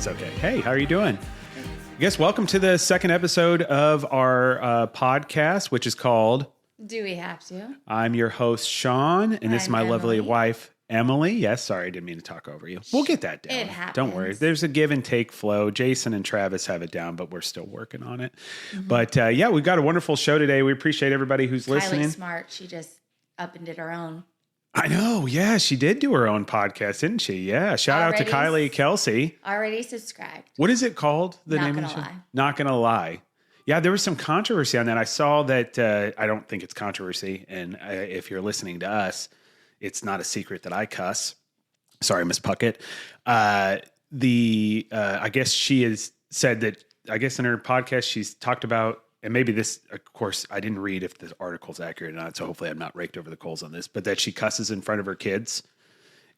It's okay. Hey, how are you doing? I guess welcome to the second episode of our podcast, which is called Do We Have To? I'm your host, Sean, and this is my lovely Emily. wife, Emily. Yes, sorry, I didn't mean to talk over you. We'll get that down. It happens. Don't worry. There's a give and take flow. Jason and Travis have it down, but we're still working on it. Mm-hmm. But yeah, we've got a wonderful show today. We appreciate everybody who's listening. Kylie's smart. She just up and did her own. I know. Yeah, she did do her own podcast, didn't she? Yeah. Shout out to Kylie Kelsey. Already subscribed. What is it called? The Not name Gonna of the show? Lie. Not Gonna Lie. Yeah, there was some controversy on that. I saw that. I don't think it's controversy. And if you're listening to us, it's not a secret that I cuss. Sorry, Miss Puckett. I guess she has said that, I guess in her podcast, she's talked about, and maybe this, of course, I didn't read if the article's accurate or not, so hopefully I'm not raked over the coals on this, but that she cusses in front of her kids.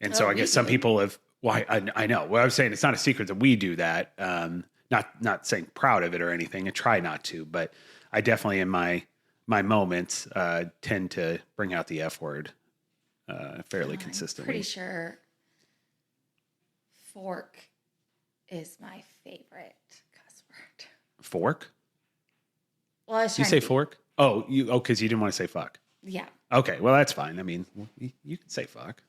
And so I guess some people have, well, I know. Well, I was saying it's not a secret that we do that. Not saying proud of it or anything. I try not to, but I definitely in my moments tend to bring out the F word fairly consistently. I'm pretty sure fork is my favorite cuss word. Fork? Well, I was You trying say to fork? Oh, because you didn't want to say fuck. Yeah. Okay, well, that's fine. I mean, you can say fuck.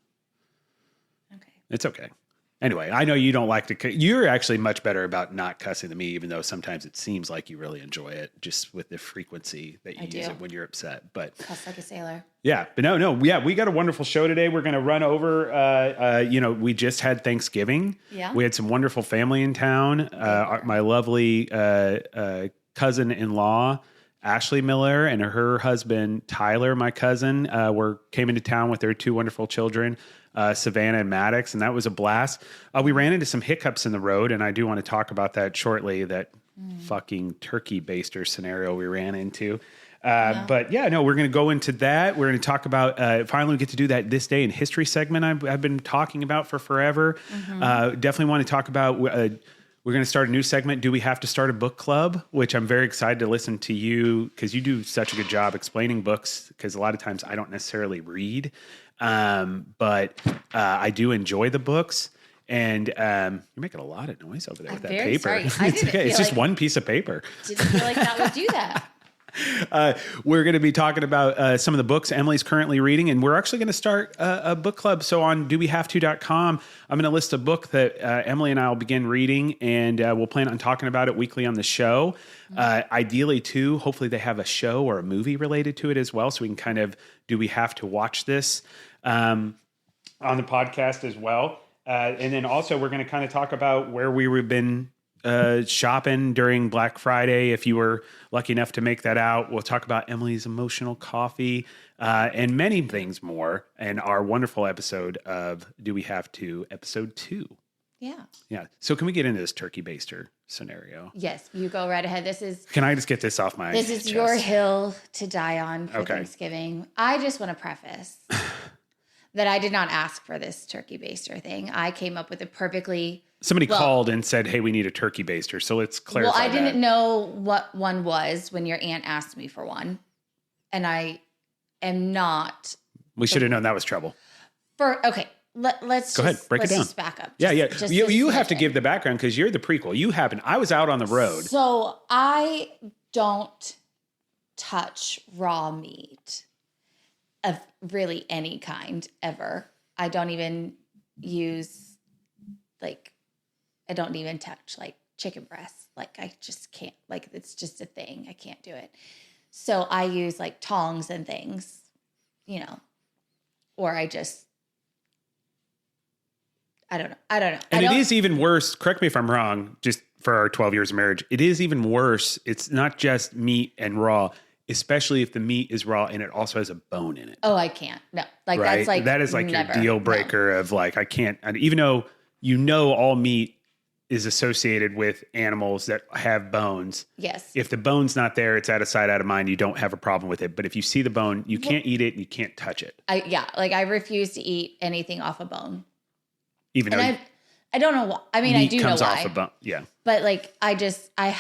Okay. It's okay. Anyway, I know you don't like to. You're actually much better about not cussing than me, even though sometimes it seems like you really enjoy it, just with the frequency that you use it when you're upset. But cuss like a sailor. Yeah, but no, yeah, we got a wonderful show today. We're going to run over. We just had Thanksgiving. Yeah. We had some wonderful family in town. My lovely cousin-in-law, Ashley Miller, and her husband, Tyler, my cousin, came into town with their two wonderful children, Savannah and Maddox, and that was a blast. We ran into some hiccups in the road, and I do want to talk about that shortly, that fucking turkey baster scenario we ran into. But yeah, no, we're going to go into that. We're going to talk about, finally we get to do that This Day in History segment I've been talking about for forever. Mm-hmm. Definitely want to talk about, we're going to start a new segment. Do we have to start a book club? Which I'm very excited to listen to you because you do such a good job explaining books, because a lot of times I don't necessarily read, but I do enjoy the books. And you're making a lot of noise over there with that paper. Sorry. It's okay. It's just one piece of paper. Didn't feel like that would do that. We're going to be talking about some of the books Emily's currently reading, and we're actually going to start a book club. So on dowehavto.com, I'm going to list a book that Emily and I will begin reading, and we'll plan on talking about it weekly on the show. Ideally, too, hopefully they have a show or a movie related to it as well, so we can kind of, do we have to watch this on the podcast as well. And then also we're going to kind of talk about where we've been shopping during Black Friday. If you were lucky enough to make that out, we'll talk about Emily's emotional coffee and many things more in our wonderful episode of Do We Have To, episode 2. Yeah. Yeah. So can we get into this turkey baster scenario? Yes, you go right ahead. Can I just get this off my This is chest? your hill to die on for Thanksgiving. I just want to preface that I did not ask for this turkey baster thing. I came up with a perfectly... Somebody called and said, hey, we need a turkey baster. So let's clarify that. Well, I didn't know what one was when your aunt asked me for one. And I am not... We should have known that was trouble. Okay, let's go ahead, break it down. Just back up. Yeah. You have to give the background because you're the prequel. I was out on the road. So I don't touch raw meat of really any kind ever. I don't even use I don't even touch chicken breasts. I just can't, it's just a thing. I can't do it. So I use tongs and things, or I don't know. And it is even worse. Correct me if I'm wrong, just for our 12 years of marriage, it is even worse. It's not just meat and raw, especially if the meat is raw and it also has a bone in it. Oh, I can't. No. Right? That's that is never. your deal breaker of I can't, even though all meat is associated with animals that have bones. Yes. If the bone's not there, it's out of sight, out of mind. You don't have a problem with it. But if you see the bone, you can't eat it and you can't touch it. I refuse to eat anything off a bone. Even though I don't know why. I mean, I do know why. Meat comes off a bone. Yeah. But I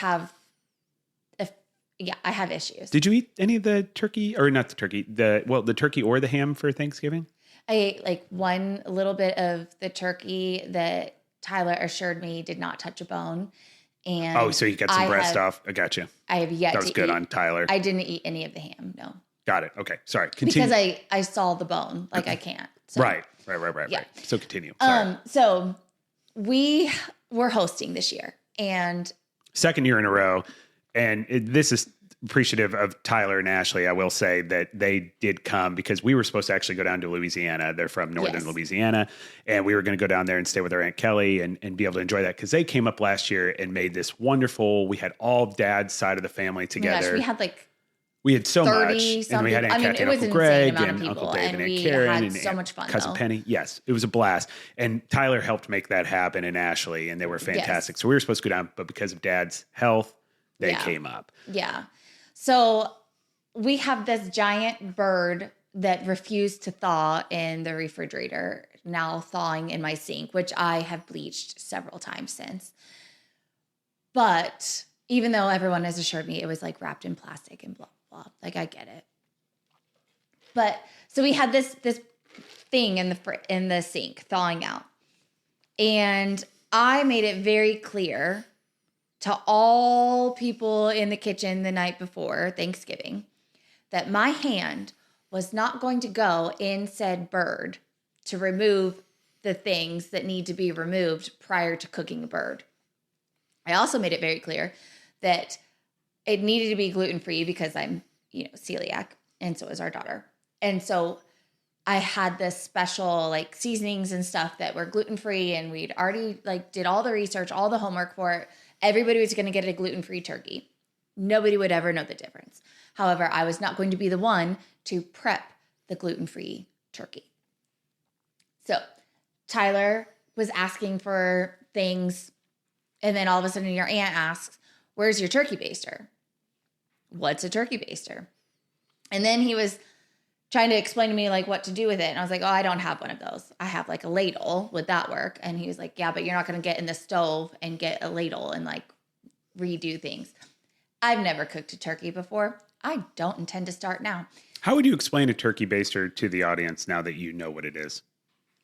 have issues. Did you eat any of the turkey, or not the turkey, the turkey or the ham for Thanksgiving? I ate one little bit of the turkey that Tyler assured me he did not touch a bone. And Oh, so you got some breast off. I got you. I have yet to eat. That was good on Tyler. I didn't eat any of the ham, no. Got it. Okay. Sorry. Continue. Because I saw the bone. Like, I can't. So. Right. Yeah. So continue. Sorry. So we were hosting this year. And second year in a row. And this is appreciative of Tyler and Ashley. I will say that they did come because we were supposed to actually go down to Louisiana. They're from northern Louisiana. And we were going to go down there and stay with our Aunt Kelly and be able to enjoy that. Because they came up last year and made this wonderful, we had all Dad's side of the family together. Oh my gosh, we had so much. And we had Aunt Kathy and Uncle Greg and Uncle Dave and Aunt Karen and so much fun, Cousin Penny. Yes, it was a blast. And Tyler helped make that happen, and Ashley, and they were fantastic. Yes. So we were supposed to go down, but because of Dad's health, they came up. Yeah. So we have this giant bird that refused to thaw in the refrigerator, now thawing in my sink, which I have bleached several times since. But even though everyone has assured me it was like wrapped in plastic and blah, blah, like I get it. But so we had this thing in the sink thawing out. And I made it very clear to all people in the kitchen the night before Thanksgiving that my hand was not going to go in said bird to remove the things that need to be removed prior to cooking a bird. I also made it very clear that it needed to be gluten-free because I'm, celiac, and so is our daughter. And so I had this special like seasonings and stuff that were gluten-free, and we'd already did all the research, all the homework for it. Everybody was going to get a gluten-free turkey. Nobody would ever know the difference. However, I was not going to be the one to prep the gluten-free turkey. So Tyler was asking for things, and then all of a sudden your aunt asks, "Where's your turkey baster?" What's a turkey baster? And then he was trying to explain to me what to do with it. And I was like, "Oh, I don't have one of those. I have a ladle. Would that work?" And he was like, "Yeah, but you're not going to get in the stove and get a ladle and redo things." I've never cooked a turkey before. I don't intend to start now. How would you explain a turkey baster to the audience now that you know what it is?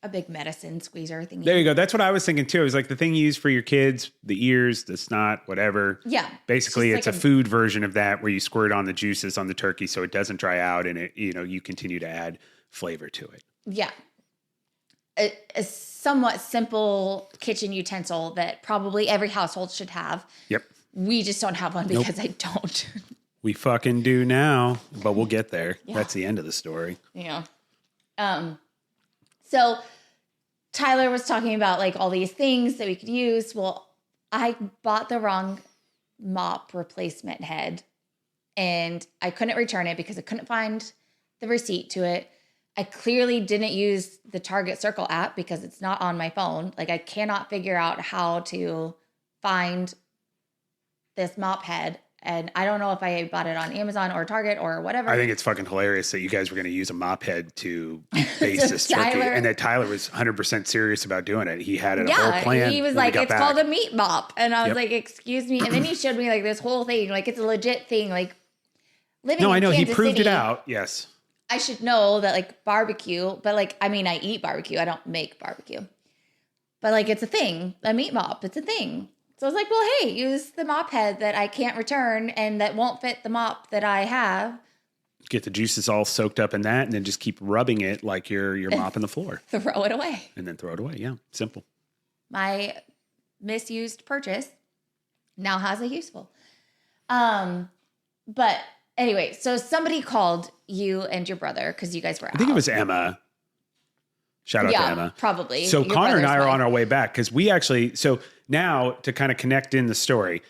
A big medicine squeezer thing. There you go. That's what I was thinking too. It was the thing you use for your kids, the ears, the snot, whatever. Yeah. Basically, it's a food version of that where you squirt on the juices on the turkey so it doesn't dry out and it, you continue to add flavor to it. Yeah. A somewhat simple kitchen utensil that probably every household should have. Yep. We just don't have one because I don't. We fucking do now, but we'll get there. Yeah. That's the end of the story. Yeah. So Tyler was talking about all these things that we could use. Well, I bought the wrong mop replacement head and I couldn't return it because I couldn't find the receipt to it. I clearly didn't use the Target Circle app because it's not on my phone. I cannot figure out how to find this mop head. And I don't know if I bought it on Amazon or Target or whatever. I think it's fucking hilarious that you guys were going to use a mop head to base this turkey. And that Tyler was 100% serious about doing it. He had a whole plan. He was like, "It's called a meat mop." And I was like, "Excuse me." And then he showed me this whole thing. It's a legit thing. Living no, I know. Kansas he proved City, it out. Yes. I should know that barbecue, but I eat barbecue. I don't make barbecue. But it's a thing. A meat mop. It's a thing. So I was like, well, hey, use the mop head that I can't return and that won't fit the mop that I have. Get the juices all soaked up in that and then just keep rubbing it like you're mopping the floor. Throw it away. And then throw it away. Yeah, simple. My misused purchase now has a useful. But anyway, so somebody called you and your brother because you guys were out. I think it was Emma. Shout out to Emma. Probably. So your Connor and I are on our way back because we actually, so now to kind of connect in the story,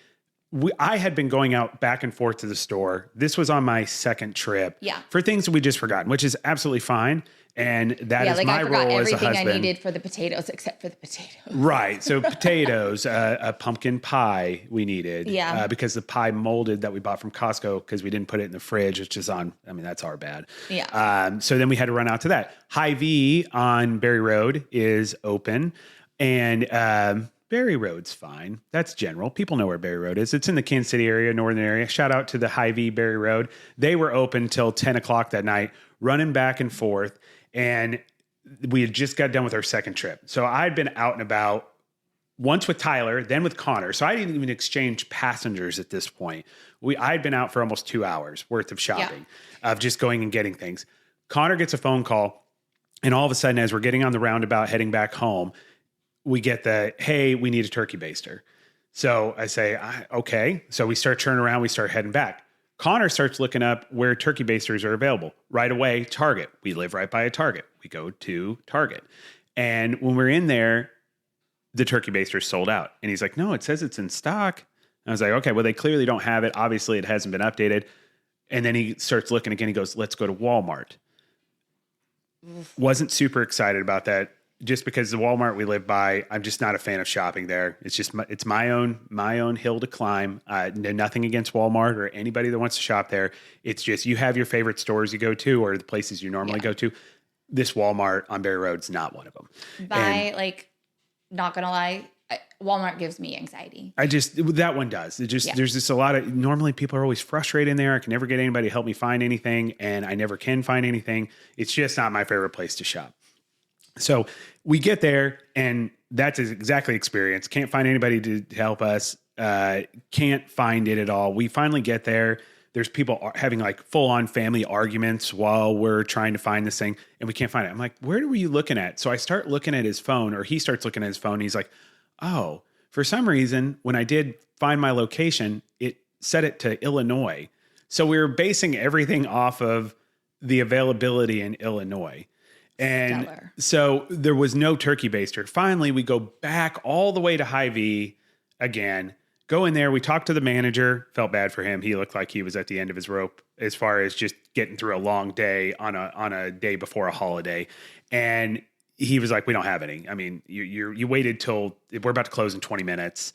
I had been going out back and forth to the store. This was on my second trip for things that we just forgotten, which is absolutely fine. And that is my role as a husband. I forgot everything I needed for the potatoes except for the potatoes. Right. So potatoes, a pumpkin pie we needed. Yeah. Because the pie molded that we bought from Costco because we didn't put it in the fridge, which is that's our bad. Yeah. So then we had to run out to that. Hy-Vee on Berry Road is open. And Berry Road's fine. That's general. People know where Berry Road is. It's in the Kansas City area, northern area. Shout out to the Hy-Vee Berry Road. They were open till 10 o'clock that night, running back and forth. And we had just got done with our second trip. So I'd been out and about once with Tyler, then with Connor. So I didn't even exchange passengers at this point. I'd been out for almost 2 hours worth of shopping, of just going and getting things. Connor gets a phone call, and all of a sudden, as we're getting on the roundabout heading back home, we get hey, we need a turkey baster. So I say, okay. So we start turning around, we start heading back. Connor starts looking up where turkey basters are available. Right away, Target. We live right by a Target. We go to Target. And when we're in there, the turkey baster sold out. And he's like, no, it says it's in stock. I was like, okay, well, they clearly don't have it. Obviously, it hasn't been updated. And then he starts looking again. He goes, let's go to Walmart. Wasn't super excited about that. Just because the Walmart we live by, I'm just not a fan of shopping there. It's just it's my own hill to climb. Nothing against Walmart or anybody that wants to shop there. It's just you have your favorite stores you go to or the places you normally go to. This Walmart on Berry Road's not one of them. Not gonna lie, Walmart gives me anxiety. That one does. There's just a lot of, normally people are always frustrated in there. I can never get anybody to help me find anything, and I never can find anything. It's just not my favorite place to shop. So we get there, and that's exactly experience. Can't find anybody to help us. Can't find it at all. We finally get there. There's people having like full on family arguments while we're trying to find this thing, and we can't find it. I'm like, where were you looking at? So I start looking at his phone, or he starts looking at his phone. And he's like, oh, for some reason, when I did find my location, it set it to Illinois. So we were basing everything off of the availability in Illinois. And so there was no turkey baster. Finally, we go back all the way to Hy-Vee again, go in there. We talked to the manager, felt bad for him. He looked like he was at the end of his rope as far as just getting through a long day on a day before a holiday. And he was like, we don't have any. I mean, you waited till we're about to close in 20 minutes.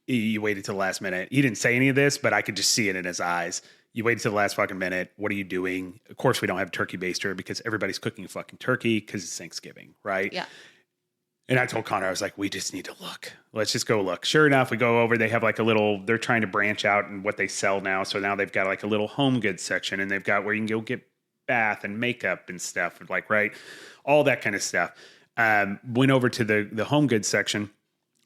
You waited till the last minute. He didn't say any of this, but I could just see it in his eyes. You waited till the last fucking minute. What are you doing? Of course, we don't have a turkey baster because everybody's cooking fucking turkey because it's Thanksgiving, right? Yeah. And I told Connor, I was like, we just need to look. Let's just go look. Sure enough, we go over. They have like they're trying to branch out in what they sell now. So now they've got like a little home goods section, and they've got where you can go get bath and makeup and stuff, like, right? All that kind of stuff. Went over to the home goods section.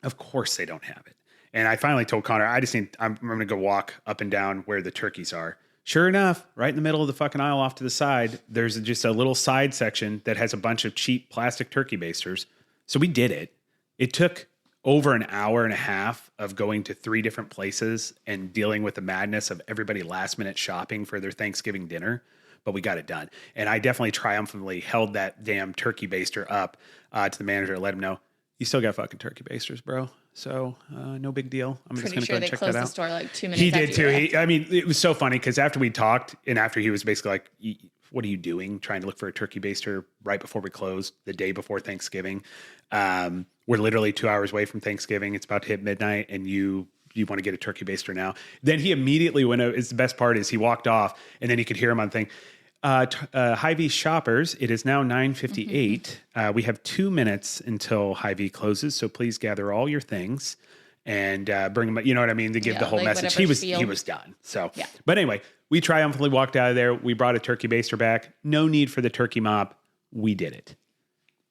Of course they don't have it. And I finally told Connor, I'm going to go walk up and down where the turkeys are. Sure enough, right in the middle of the fucking aisle off to the side, there's just a little side section that has a bunch of cheap plastic turkey basters. So we did it. It took over an hour and a half of going to 3 different places and dealing with the madness of everybody last minute shopping for their Thanksgiving dinner. But we got it done. And I definitely triumphantly held that damn turkey baster up to the manager and let him know, you still got fucking turkey basters, bro. So no big deal. I'm just going to go and check that out. Pretty sure they closed the store like 2 minutes He did too. I mean, it was so funny because after we talked and after he was basically like, what are you doing? Trying to look for a turkey baster right before we close, the day before Thanksgiving. We're literally 2 hours away from Thanksgiving. It's about to hit midnight and you want to get a turkey baster now. Then he immediately went, it's the best part is he walked off and then you could hear him on the thing. Hy-Vee shoppers, it is now 9:58. We have 2 minutes until Hy-Vee closes, so please gather all your things and bring them. You know what I mean? To give the whole message. He was done. So, but anyway, we triumphantly walked out of there. We brought a turkey baster back. No need for the turkey mop. We did it.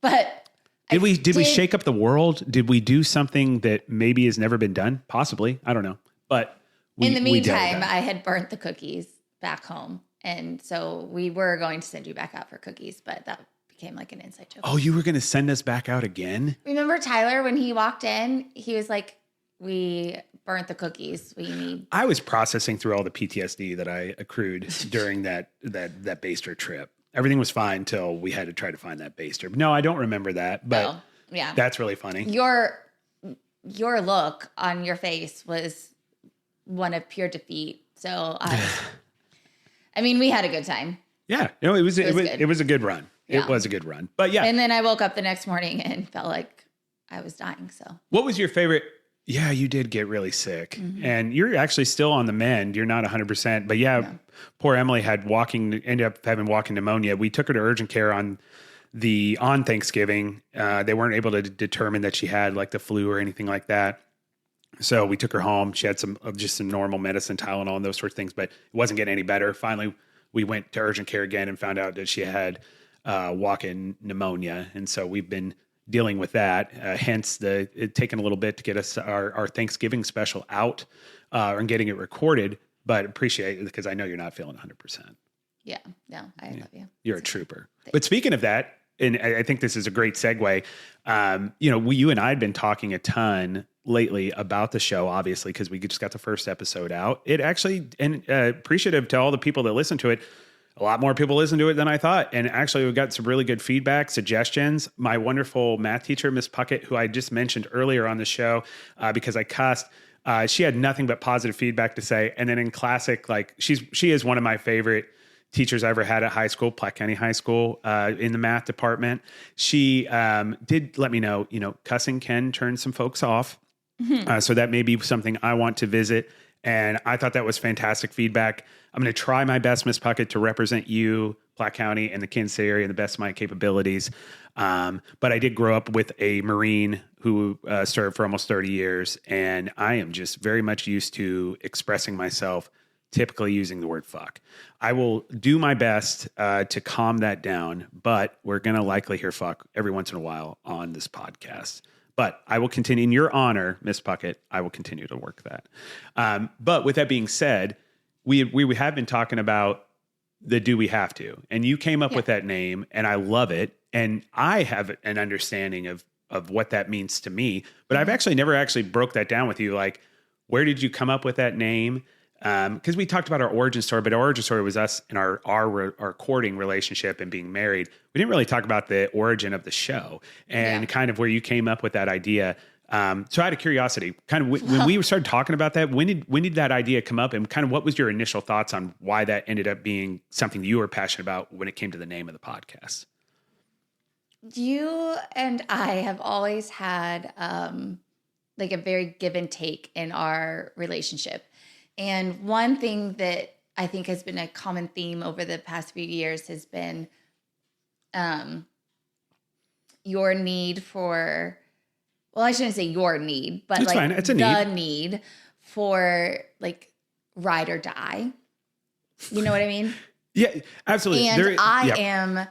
But did we shake up the world? Did we do something that maybe has never been done? Possibly. I don't know. But in the meantime, I had burnt the cookies back home. And so we were going to send you back out for cookies, but that became like an inside joke. Oh, you were going to send us back out again? Remember Tyler, when he walked in, he was like, we burnt the cookies. I was processing through all the PTSD that I accrued during that baster trip. Everything was fine until we had to try to find that baster. But no, I don't remember that, but yeah, that's really funny. Your look on your face was one of pure defeat. So I mean, we had a good time. Yeah, it was a good run. Yeah. It was a good run. But yeah. And then I woke up the next morning and felt like I was dying. So what was your favorite? Yeah, you did get really sick. Mm-hmm. And you're actually still on the mend. You're not 100%. But yeah, poor Emily ended up having walking pneumonia. We took her to urgent care on Thanksgiving. They weren't able to determine that she had like the flu or anything like that. So we took her home. She had some normal medicine, Tylenol and those sorts of things, but it wasn't getting any better. Finally, we went to urgent care again and found out that she had walk-in pneumonia. And so we've been dealing with that. Hence it taking a little bit to get us our Thanksgiving special out and getting it recorded, but appreciate it because I know you're not feeling 100%. Yeah, no, I love you. You're a trooper. But speaking of that, and I think this is a great segue. You and I had been talking a ton lately about the show, obviously, because we just got the first episode out. It actually, and appreciative to all the people that listen to it. A lot more people listen to it than I thought. And actually, we've got some really good feedback, suggestions. My wonderful math teacher, Miss Puckett, who I just mentioned earlier on the show because I cussed, she had nothing but positive feedback to say. And then in classic, like she is one of my favorite teachers I ever had at high school, Platte County High School, in the math department. She did let me know, cussing can turn some folks off. So that may be something I want to visit. And I thought that was fantastic feedback. I'm going to try my best, Miss Puckett, to represent you, Platte County, and the Kansas City area in the best of my capabilities. But I did grow up with a Marine who served for almost 30 years. And I am just very much used to expressing myself, typically using the word fuck. I will do my best to calm that down, but we're going to likely hear fuck every once in a while on this podcast. But I will continue, in your honor, Miss Puckett, I will continue to work that. But with that being said, we have been talking about the Do We Have To, and you came up with that name, and I love it. And I have an understanding of what that means to me, but I've actually never broke that down with you. Like, where did you come up with that name? Because we talked about our origin story, but our origin story was us and our courting relationship and being married. We didn't really talk about the origin of the show and kind of where you came up with that idea. So out of curiosity, kind of when we started talking about that, when did that idea come up, and kind of what was your initial thoughts on why that ended up being something you were passionate about when it came to the name of the podcast? You and I have always had like a very give and take in our relationship. And one thing that I think has been a common theme over the past few years has been your need for, well, I shouldn't say your need, but it's like fine. It's a need for like ride or die. You know what I mean? Yeah, absolutely. And I am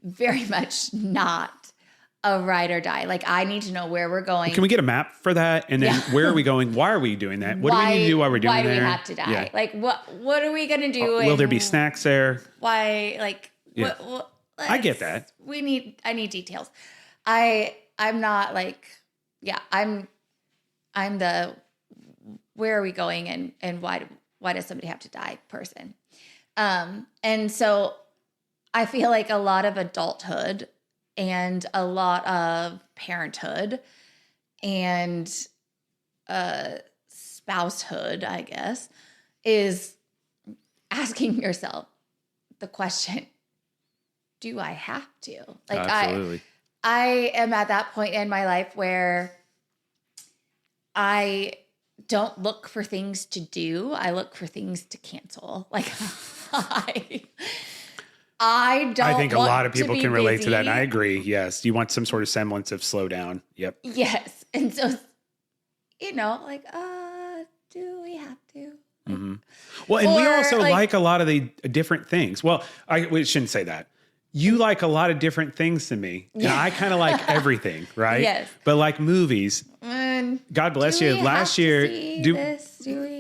very much not a ride or die. Like, I need to know where we're going. Can we get a map for that? And then where are we going? Why are we doing that? What do we need to do while we're doing that? Why do we have to die? Yeah. Like, what are we going to do? Will there be snacks there? Why? Like, what I get that. I need details. I'm not like, I'm the, where are we going and why does somebody have to die person? And so I feel like a lot of adulthood and a lot of parenthood and spousehood, I guess, is asking yourself the question, do I have to? Like, absolutely. I am at that point in my life where I don't look for things to do. I look for things to cancel. Like, I think a lot of people can relate to that. And I agree. Yes. You want some sort of semblance of slow down. Yep. Yes. And so, like, do we have to? Mm-hmm. Well, and we also like a lot of the different things. Well, we shouldn't say that. You like a lot of different things than me. And I kind of like everything, right? Yes. But like movies, God bless you. Last year,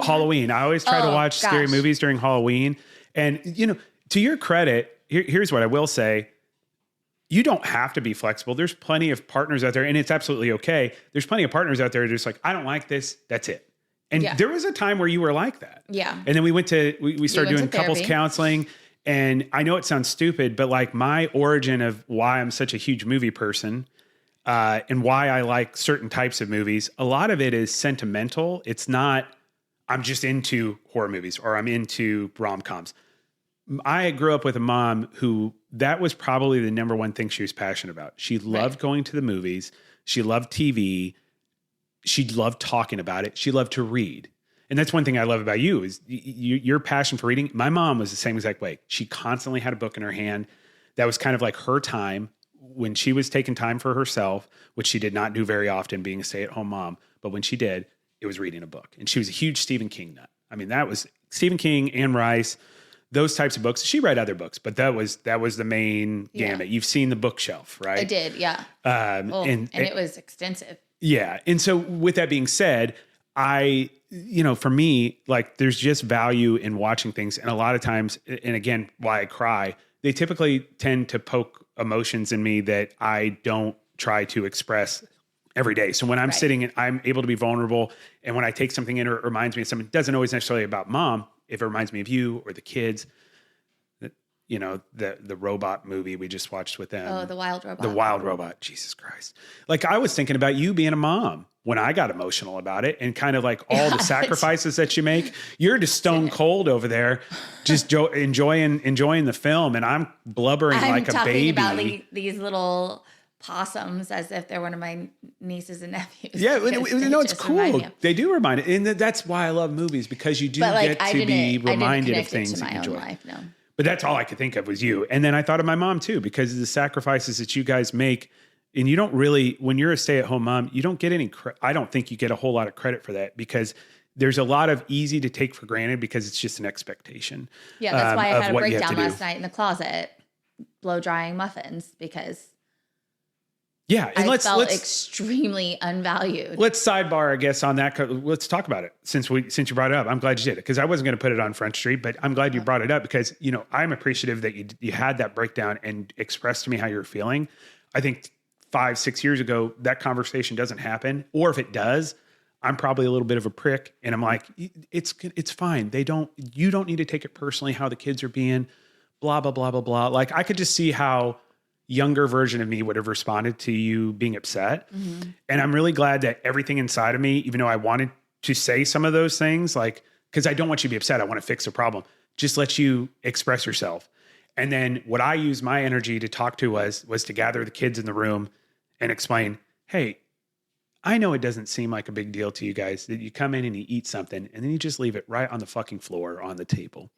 Halloween. I always try to watch scary movies during Halloween. And, to your credit, here's what I will say. You don't have to be flexible. There's plenty of partners out there, and it's absolutely okay. There's plenty of partners out there who are just like, I don't like this. That's it. And there was a time where you were like that. Yeah. And then we started doing couples counseling. And I know it sounds stupid, but like my origin of why I'm such a huge movie person and why I like certain types of movies, a lot of it is sentimental. It's not, I'm just into horror movies or I'm into rom-coms. I grew up with a mom who that was probably the number one thing she was passionate about. She loved going to the movies. She loved TV. She loved talking about it. She loved to read. And that's one thing I love about you is your passion for reading. My mom was the same exact way. She constantly had a book in her hand. That was kind of like her time when she was taking time for herself, which she did not do very often being a stay-at-home mom. But when she did, it was reading a book. And she was a huge Stephen King nut. I mean, that was Stephen King, Anne Rice, those types of books. She read other books, but that was the main gamut. You've seen the bookshelf, right? I did, yeah. And it was extensive. Yeah. And so with that being said, for me, like there's just value in watching things. And a lot of times, and again, why I cry, they typically tend to poke emotions in me that I don't try to express every day. So when I'm sitting and I'm able to be vulnerable, and when I take something in or it reminds me of something, it doesn't always necessarily about mom. If it reminds me of you or the kids, the robot movie we just watched with them. Oh, the Wild Robot. The Wild Robot. Jesus Christ. Like I was thinking about you being a mom when I got emotional about it, and kind of like all the sacrifices that you make. You're just stone cold over there, just enjoying the film, and I'm blubbering like a baby. I'm talking about these little possums as if they're one of my nieces and nephews. Yeah, it's cool. They do remind it, and that's why I love movies, because you do get to be reminded of things that you enjoy. Life, no. But that's all I could think of was you. And then I thought of my mom too, because of the sacrifices that you guys make. And you don't really, when you're a stay-at-home mom, you don't get any, I don't think you get a whole lot of credit for that, because there's a lot of easy to take for granted because it's just an expectation. Yeah, that's why I had a breakdown last night in the closet, blow drying muffins, because and I felt extremely unvalued. Let's sidebar, I guess, on that. Let's talk about it since you brought it up. I'm glad you did it, because I wasn't going to put it on Front Street, but I'm glad you brought it up, because I'm appreciative that you had that breakdown and expressed to me how you're feeling. I think 5-6 years ago that conversation doesn't happen, or if it does, I'm probably a little bit of a prick, and I'm like, it's fine. You don't need to take it personally how the kids are being, blah blah blah blah blah. Like I could just see how younger version of me would have responded to you being upset. Mm-hmm. And I'm really glad that everything inside of me, even though I wanted to say some of those things, like, because I don't want you to be upset, I want to fix a problem, just let you express yourself. And then what I used my energy to talk to was to gather the kids in the room and explain, hey, I know it doesn't seem like a big deal to you guys that you come in and you eat something and then you just leave it right on the fucking floor on the table.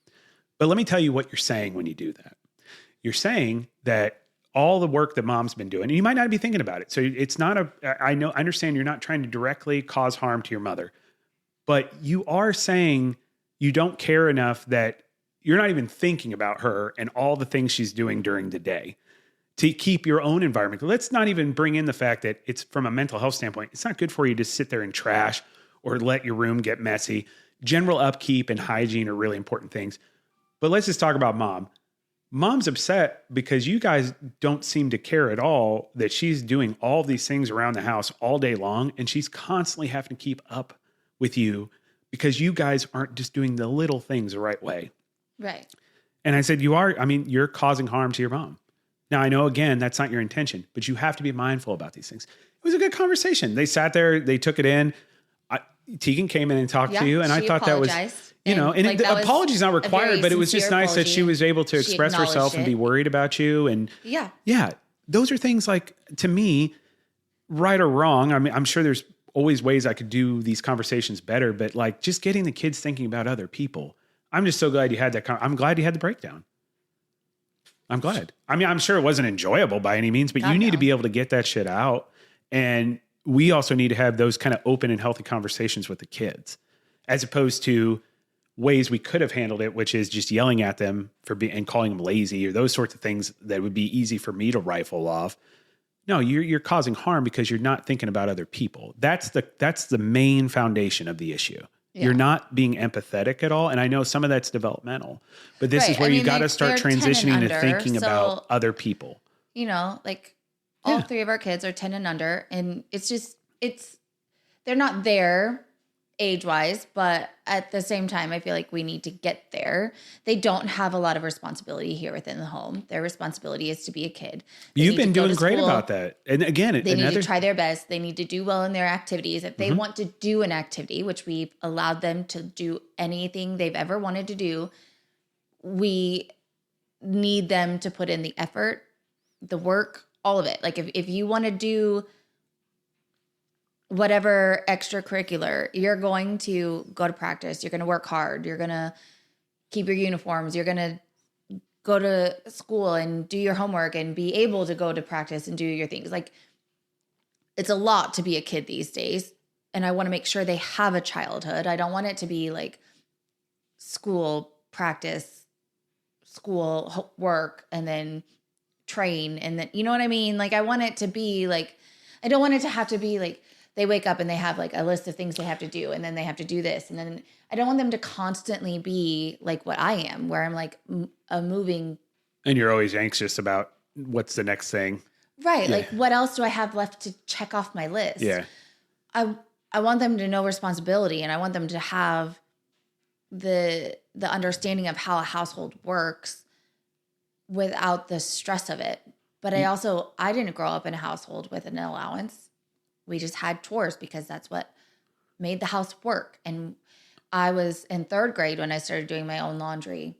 But let me tell you what you're saying when you do that. You're saying that all the work that mom's been doing, and you might not be thinking about it. So it's not I understand you're not trying to directly cause harm to your mother, but you are saying you don't care enough that you're not even thinking about her and all the things she's doing during the day to keep your own environment. Let's not even bring in the fact that it's from a mental health standpoint, it's not good for you to sit there and trash or let your room get messy. General upkeep and hygiene are really important things. But let's just talk about mom. Mom's upset because you guys don't seem to care at all that she's doing all these things around the house all day long, and she's constantly having to keep up with you because you guys aren't just doing the little things the right way. Right. And I said, you're causing harm to your mom. Now, I know, again, that's not your intention, but you have to be mindful about these things. It was a good conversation. They sat there, they took it in. Tegan came in and talked to you, and I thought that was... the apology's not required, but it was just nice that she was able to express herself and be worried about you. And those are things like, to me, right or wrong. I mean, I'm sure there's always ways I could do these conversations better, but like just getting the kids thinking about other people. I'm just so glad you had that. I'm glad you had the breakdown. I'm glad. I mean, I'm sure it wasn't enjoyable by any means, but you need to be able to get that shit out. And we also need to have those kind of open and healthy conversations with the kids, as opposed to ways we could have handled it, which is just yelling at them and calling them lazy or those sorts of things that would be easy for me to rifle off. No, you're causing harm because you're not thinking about other people. That's the main foundation of the issue. Yeah. You're not being empathetic at all. And I know some of that's developmental, but this is where you got to start transitioning to thinking about other people. Like all three of our kids are 10 and under, and they're not there age-wise, but at the same time, I feel like we need to get there. They don't have a lot of responsibility here within the home. Their responsibility is to be a kid. You've been doing great about that. And again, they need to try their best. They need to do well in their activities. If they want to do an activity, which we've allowed them to do anything they've ever wanted to do, we need them to put in the effort, the work, all of it. Like if you want to do whatever extracurricular, you're going to go to practice, you're going to work hard, you're going to keep your uniforms, you're going to go to school and do your homework and be able to go to practice and do your things. Like, it's a lot to be a kid these days. And I want to make sure they have a childhood. I don't want it to be like school, practice, school, work, and then train. And then, you know what I mean? Like, I want it to be like, I don't want it to have to be like, they wake up and they have like a list of things they have to do. And then they have to do this. And then I don't want them to constantly be like what I am, where I'm like a moving. And you're always anxious about what's the next thing. Right. Yeah. Like, what else do I have left to check off my list? Yeah. I want them to know responsibility, and I want them to have the understanding of how a household works without the stress of it. But I didn't grow up in a household with an allowance. We just had chores because that's what made the house work. And I was in 3rd grade when I started doing my own laundry.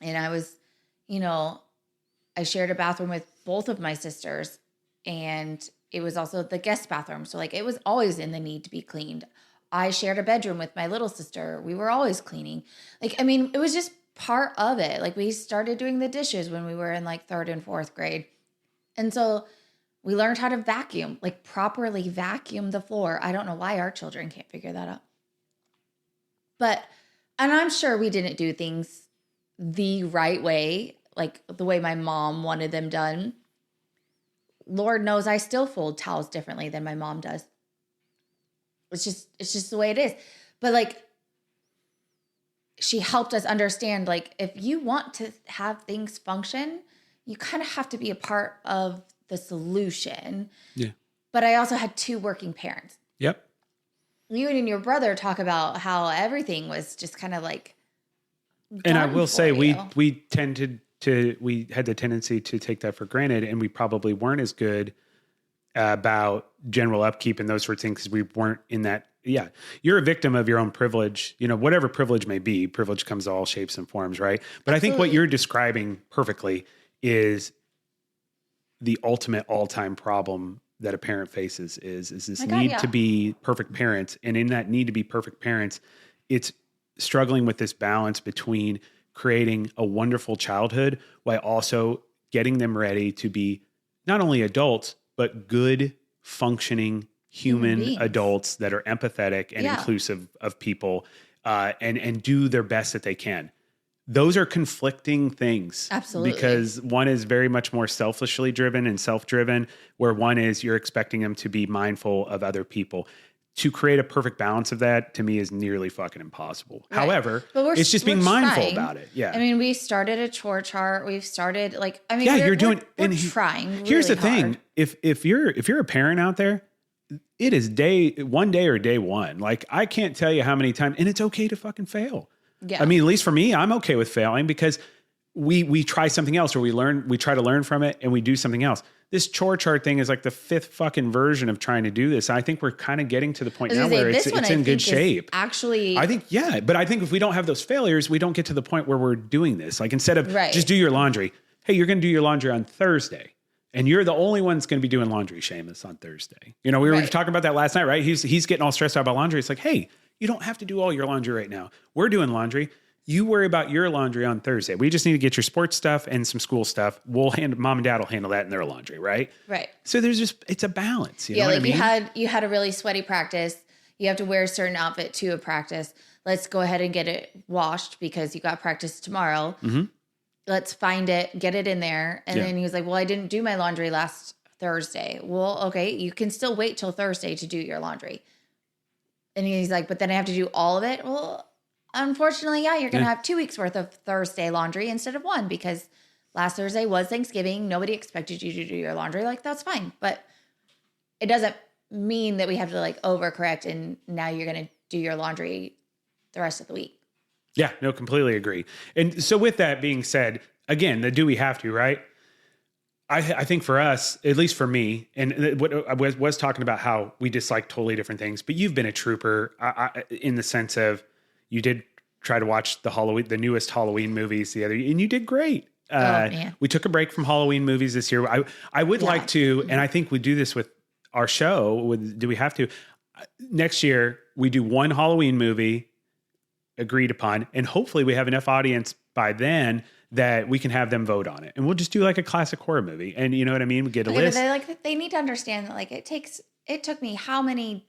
And I was, I shared a bathroom with both of my sisters, and it was also the guest bathroom. So like, it was always in the need to be cleaned. I shared a bedroom with my little sister. We were always cleaning. Like, I mean, it was just part of it. Like, we started doing the dishes when we were in like 3rd and 4th grade. And so we learned how to vacuum, like properly vacuum the floor. I don't know why our children can't figure that out. And I'm sure we didn't do things the right way, like the way my mom wanted them done. Lord knows I still fold towels differently than my mom does. It's just the way it is. But like, she helped us understand, like, if you want to have things function, you kind of have to be a part of the solution. Yeah. But I also had 2 working parents. Yep. You and your brother talk about how everything was just kind of like. And I will say, we tended to, we had the tendency to take that for granted, and we probably weren't as good about general upkeep and those sorts of things because we weren't in that. Yeah. You're a victim of your own privilege, whatever privilege may be. Privilege comes in all shapes and forms, right? But Absolutely. I think what you're describing perfectly is the ultimate all-time problem that a parent faces is this need to be perfect parents. And in that need to be perfect parents, it's struggling with this balance between creating a wonderful childhood while also getting them ready to be not only adults, but good, functioning human adults that are empathetic and inclusive of people, and do their best that they can. Those are conflicting things. Absolutely. Because one is very much more selfishly driven and self-driven, where one is you're expecting them to be mindful of other people. To create a perfect balance of that, to me, is nearly fucking impossible. Right. However, it's just being mindful about it. Yeah. I mean, we started a chore chart. We've started you're doing. We're trying. Really here's the hard. thing: if you're a parent out there, it is day one. Like, I can't tell you how many times, and it's okay to fucking fail. Yeah. I mean, at least for me, I'm okay with failing because we try something else, or we try to learn from it, and we do something else. This chore chart thing is like the 5th fucking version of trying to do this. I think we're kind of getting to the point now where it's in good shape. Actually, I think, but I think if we don't have those failures, we don't get to the point where we're doing this. Like, instead of just do your laundry. Hey, you're going to do your laundry on Thursday. And you're the only one that's going to be doing laundry, Seamus, on Thursday. We were talking about that last night, right? He's getting all stressed out about laundry. It's like, hey, you don't have to do all your laundry right now. We're doing laundry. You worry about your laundry on Thursday. We just need to get your sports stuff and some school stuff. Mom and dad will handle that in their laundry, right? Right. So it's a balance. You know what I mean? you had a really sweaty practice. You have to wear a certain outfit to a practice. Let's go ahead and get it washed because you got practice tomorrow. Mm-hmm. Let's find it, get it in there. And then he was like, well, I didn't do my laundry last Thursday. Well, okay, you can still wait till Thursday to do your laundry. And he's like, but then I have to do all of it? Well, unfortunately, you're going to have 2 weeks worth of Thursday laundry instead of 1 because last Thursday was Thanksgiving. Nobody expected you to do your laundry. Like, that's fine. But it doesn't mean that we have to like overcorrect and now you're going to do your laundry the rest of the week. Yeah, no, completely agree. And so with that being said, again, the do we have to, right? I think for us, at least for me, and what I was talking about how we dislike totally different things, but you've been a trooper in the sense of you did try to watch the newest Halloween movies and you did great. We took a break from Halloween movies this year. I would like to, and I think we do this with our show. Do we have to? Next year, we do one Halloween movie agreed upon, and hopefully we have enough audience by then that we can have them vote on it. And we'll just do like a classic horror movie. And you know what I mean? We get a list. But they need to understand that like it took me how many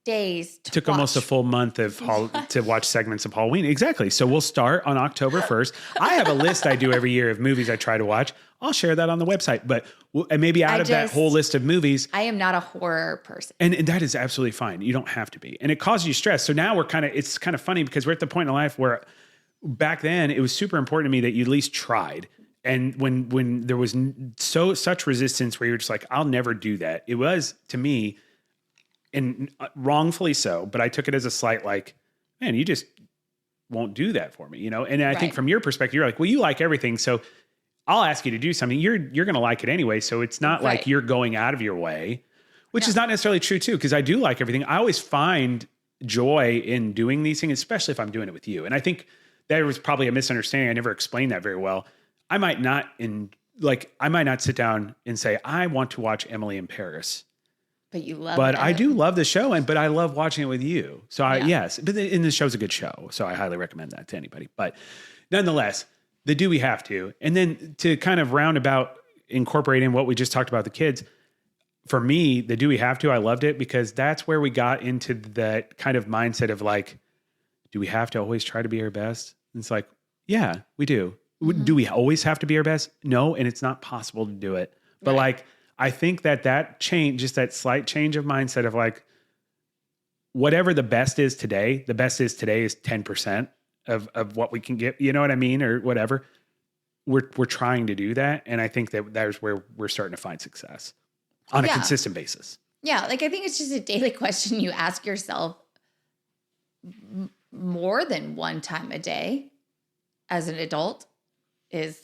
days to took almost a full month to watch segments of Halloween. Exactly. So we'll start on October 1st. I have a list I do every year of movies I try to watch. I'll share that on the website, but and maybe out of that whole list of movies, I am not a horror person. And that is absolutely fine. You don't have to be. And it causes you stress. So now it's kind of funny because we're at the point in life where back then it was super important to me that you at least tried. And when there was such resistance where you're just like, I'll never do that. It was to me, and wrongfully so, but I took it as a slight like, man, you just won't do that for me, you know? And I think from your perspective, you're like, well, you like everything. So I'll ask you to do something. You're going to like it anyway. So it's not like you're going out of your way, which is not necessarily true too. Cause I do like everything. I always find joy in doing these things, especially if I'm doing it with you. And I think there was probably a misunderstanding. I never explained that very well. I might not sit down and say, I want to watch Emily in Paris. But you love it. But I do love the show, but I love watching it with you. So yes, but the show's a good show. So I highly recommend that to anybody. But nonetheless, the do we have to, and then to kind of roundabout incorporate in what we just talked about the kids. For me, the do we have to, I loved it because that's where we got into that kind of mindset of like, do we have to always try to be our best? And it's like, yeah, we do. Mm-hmm. Do we always have to be our best? No, and it's not possible to do it. But like, I think that change, just that slight change of mindset of like, whatever the best is today is 10% of what we can get, you know what I mean? Or whatever. We're trying to do that. And I think there's where we're starting to find success on a consistent basis. Yeah. Like, I think it's just a daily question you ask yourself more than one time a day as an adult is,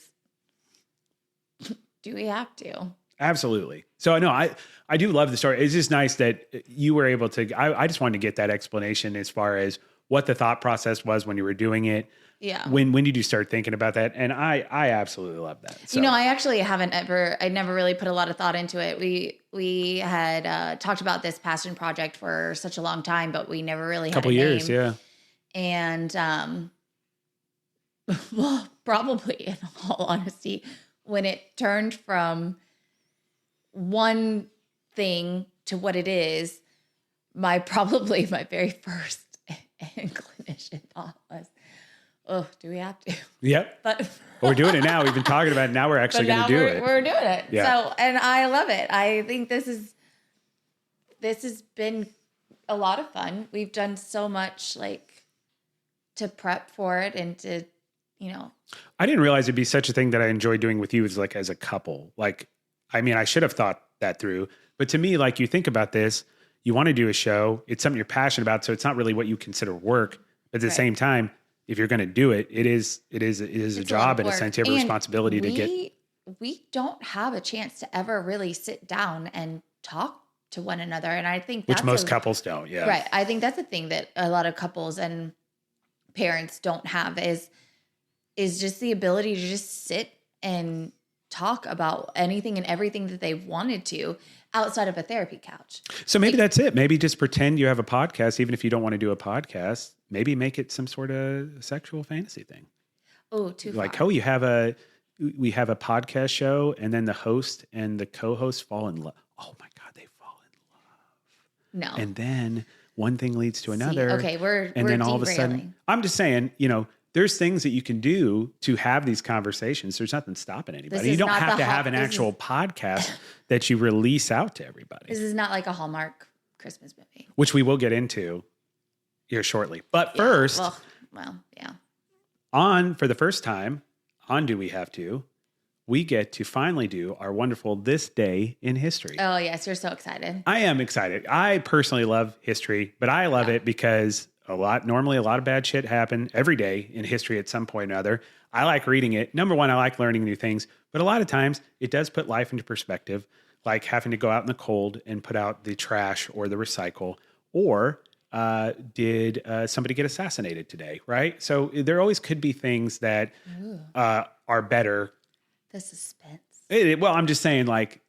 do we have to? Absolutely. So I know I do love the story. It's just nice that you were able to, I just wanted to get that explanation as far as what the thought process was when you were doing it. Yeah. When did you start thinking about that? And I absolutely love that. So. You know, I actually I never really put a lot of thought into it. We had talked about this passion project for such a long time, but we never really had a couple years. Yeah. And, well, probably in all honesty, when it turned from one thing to what it is, my very first inclination thought was, oh, do we have to? Yep. But well, we're doing it now. We've been talking about it. Now we're actually going to do it. We're doing it. Yeah. So, and I love it. I think this has been a lot of fun. We've done so much like to prep for it and to, you know. I didn't realize it'd be such a thing that I enjoy doing with you as a couple. Like, I mean, I should have thought that through, but to me, like you think about this, you want to do a show, it's something you're passionate about. So it's not really what you consider work, but at the same time, if you're going to do it, it is a job in a sense. You have a responsibility to get. We don't have a chance to ever really sit down and talk to one another. And I think which most couples don't. Yeah. Right. I think that's a thing that a lot of couples and parents don't have is just the ability to just sit and talk about anything and everything that they wanted to outside of a therapy couch. So maybe that's it. Maybe just pretend you have a podcast, even if you don't want to do a podcast. Maybe make it some sort of sexual fantasy thing. Oh, too like, far. we have a podcast show, and then the host and the co-host fall in love. Oh my God, they fall in love. No. And then one thing leads to another. Okay, we're then all of a derailing. sudden, I'm just saying, there's things that you can do to have these conversations. There's nothing stopping anybody. You don't have to have an actual podcast that you release out to everybody. This is not like a Hallmark Christmas movie, which we will get into here shortly. But first, for the first time on Do We Have To, we get to finally do our wonderful This Day in History. Oh, yes. You're so excited. I am excited. I personally love history, but I love it because normally a lot of bad shit happen every day in history at some point or another. I like reading it. Number one, I like learning new things, but a lot of times it does put life into perspective, like having to go out in the cold and put out the trash or the recycle, or did somebody get assassinated today, right? So there always could be things that are better. The suspense. Well, I'm just saying, like,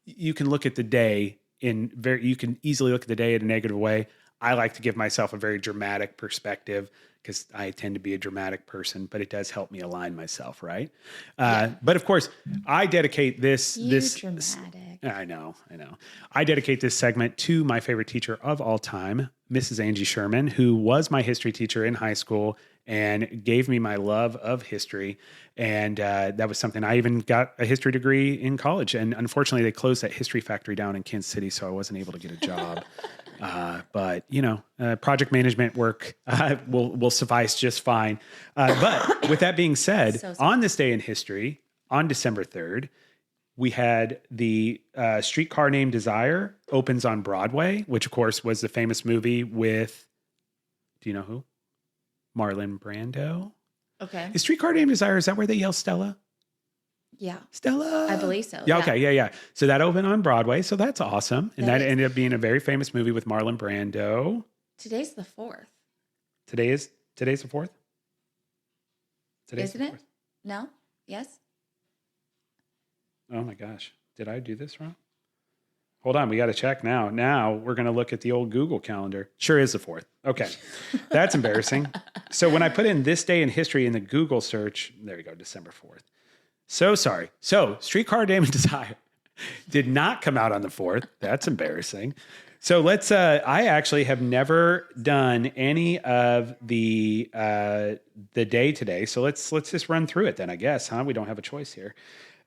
you can look at the day you can easily look at the day in a negative way. I like to give myself a very dramatic perspective, because I tend to be a dramatic person, but it does help me align myself, right? But of course, I dedicate this dramatic. I know. I dedicate this segment to my favorite teacher of all time, Mrs. Angie Sherman, who was my history teacher in high school and gave me my love of history. And that was something I even got a history degree in college. And unfortunately, they closed that history factory down in Kansas City, so I wasn't able to get a job. But project management work will suffice just fine. But with that being said, on this day in history, on December 3rd, we had the Streetcar Named Desire opens on Broadway, which of course was the famous movie with, do you know who? Marlon Brando. Okay. Is Streetcar Named Desire, is that where they yell Stella? Yeah. Stella? I believe so. Yeah, okay, yeah. So that opened on Broadway, so that's awesome. And that ended up being a very famous movie with Marlon Brando. Today's the 4th. Today's the 4th? Isn't it? No? Yes? Oh my gosh. Did I do this wrong? Hold on, we got to check now. Now we're going to look at the old Google calendar. Sure is the 4th. Okay. That's embarrassing. So when I put in this day in history in the Google search, there you go, December 4th. So sorry. So Streetcar Named Desire did not come out on the 4th. That's embarrassing. So let's, I actually have never done any of the day today. So let's just run through it then, I guess, huh? We don't have a choice here.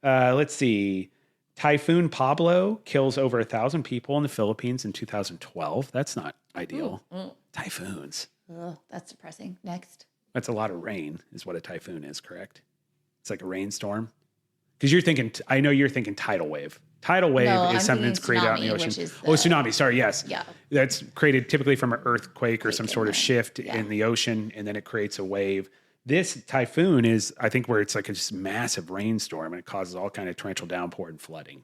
Let's see. Typhoon Pablo kills over 1,000 people in the Philippines in 2012. That's not ideal. Typhoons. Oh, that's depressing. Next. That's a lot of rain is what a typhoon is, correct? It's like a rainstorm. Because you're thinking, I know you're thinking tidal wave. Tidal wave is something that's created out in the ocean. Tsunami. Sorry, yes. Yeah. That's created typically from an earthquake or some sort of shift in the ocean, and then it creates a wave. This typhoon is, I think, where it's like a just massive rainstorm and it causes all kind of torrential downpour and flooding.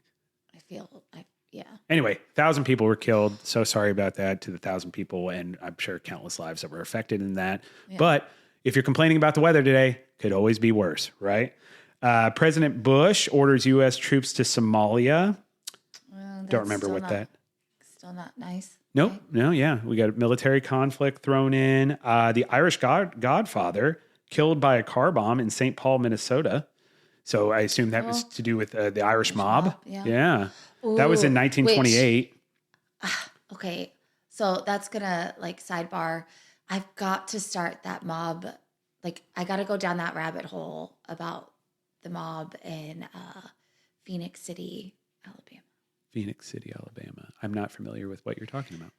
Anyway, 1,000 people were killed. So sorry about that to the 1,000 people, and I'm sure countless lives that were affected in that. Yeah. But if you're complaining about the weather today, could always be worse, right? President Bush orders U.S. troops to Somalia. Well, don't remember what that. Still not nice. Nope. Okay. No, yeah. We got military conflict thrown in. The Irish Godfather killed by a car bomb in St. Paul, Minnesota. So I assume that was to do with the Irish mob. Yeah. Ooh, that was in 1928. Okay. So that's going to sidebar. I've got to start that mob. I got to go down that rabbit hole about the mob in Phoenix City, Alabama. Phoenix City, Alabama. I'm not familiar with what you're talking about.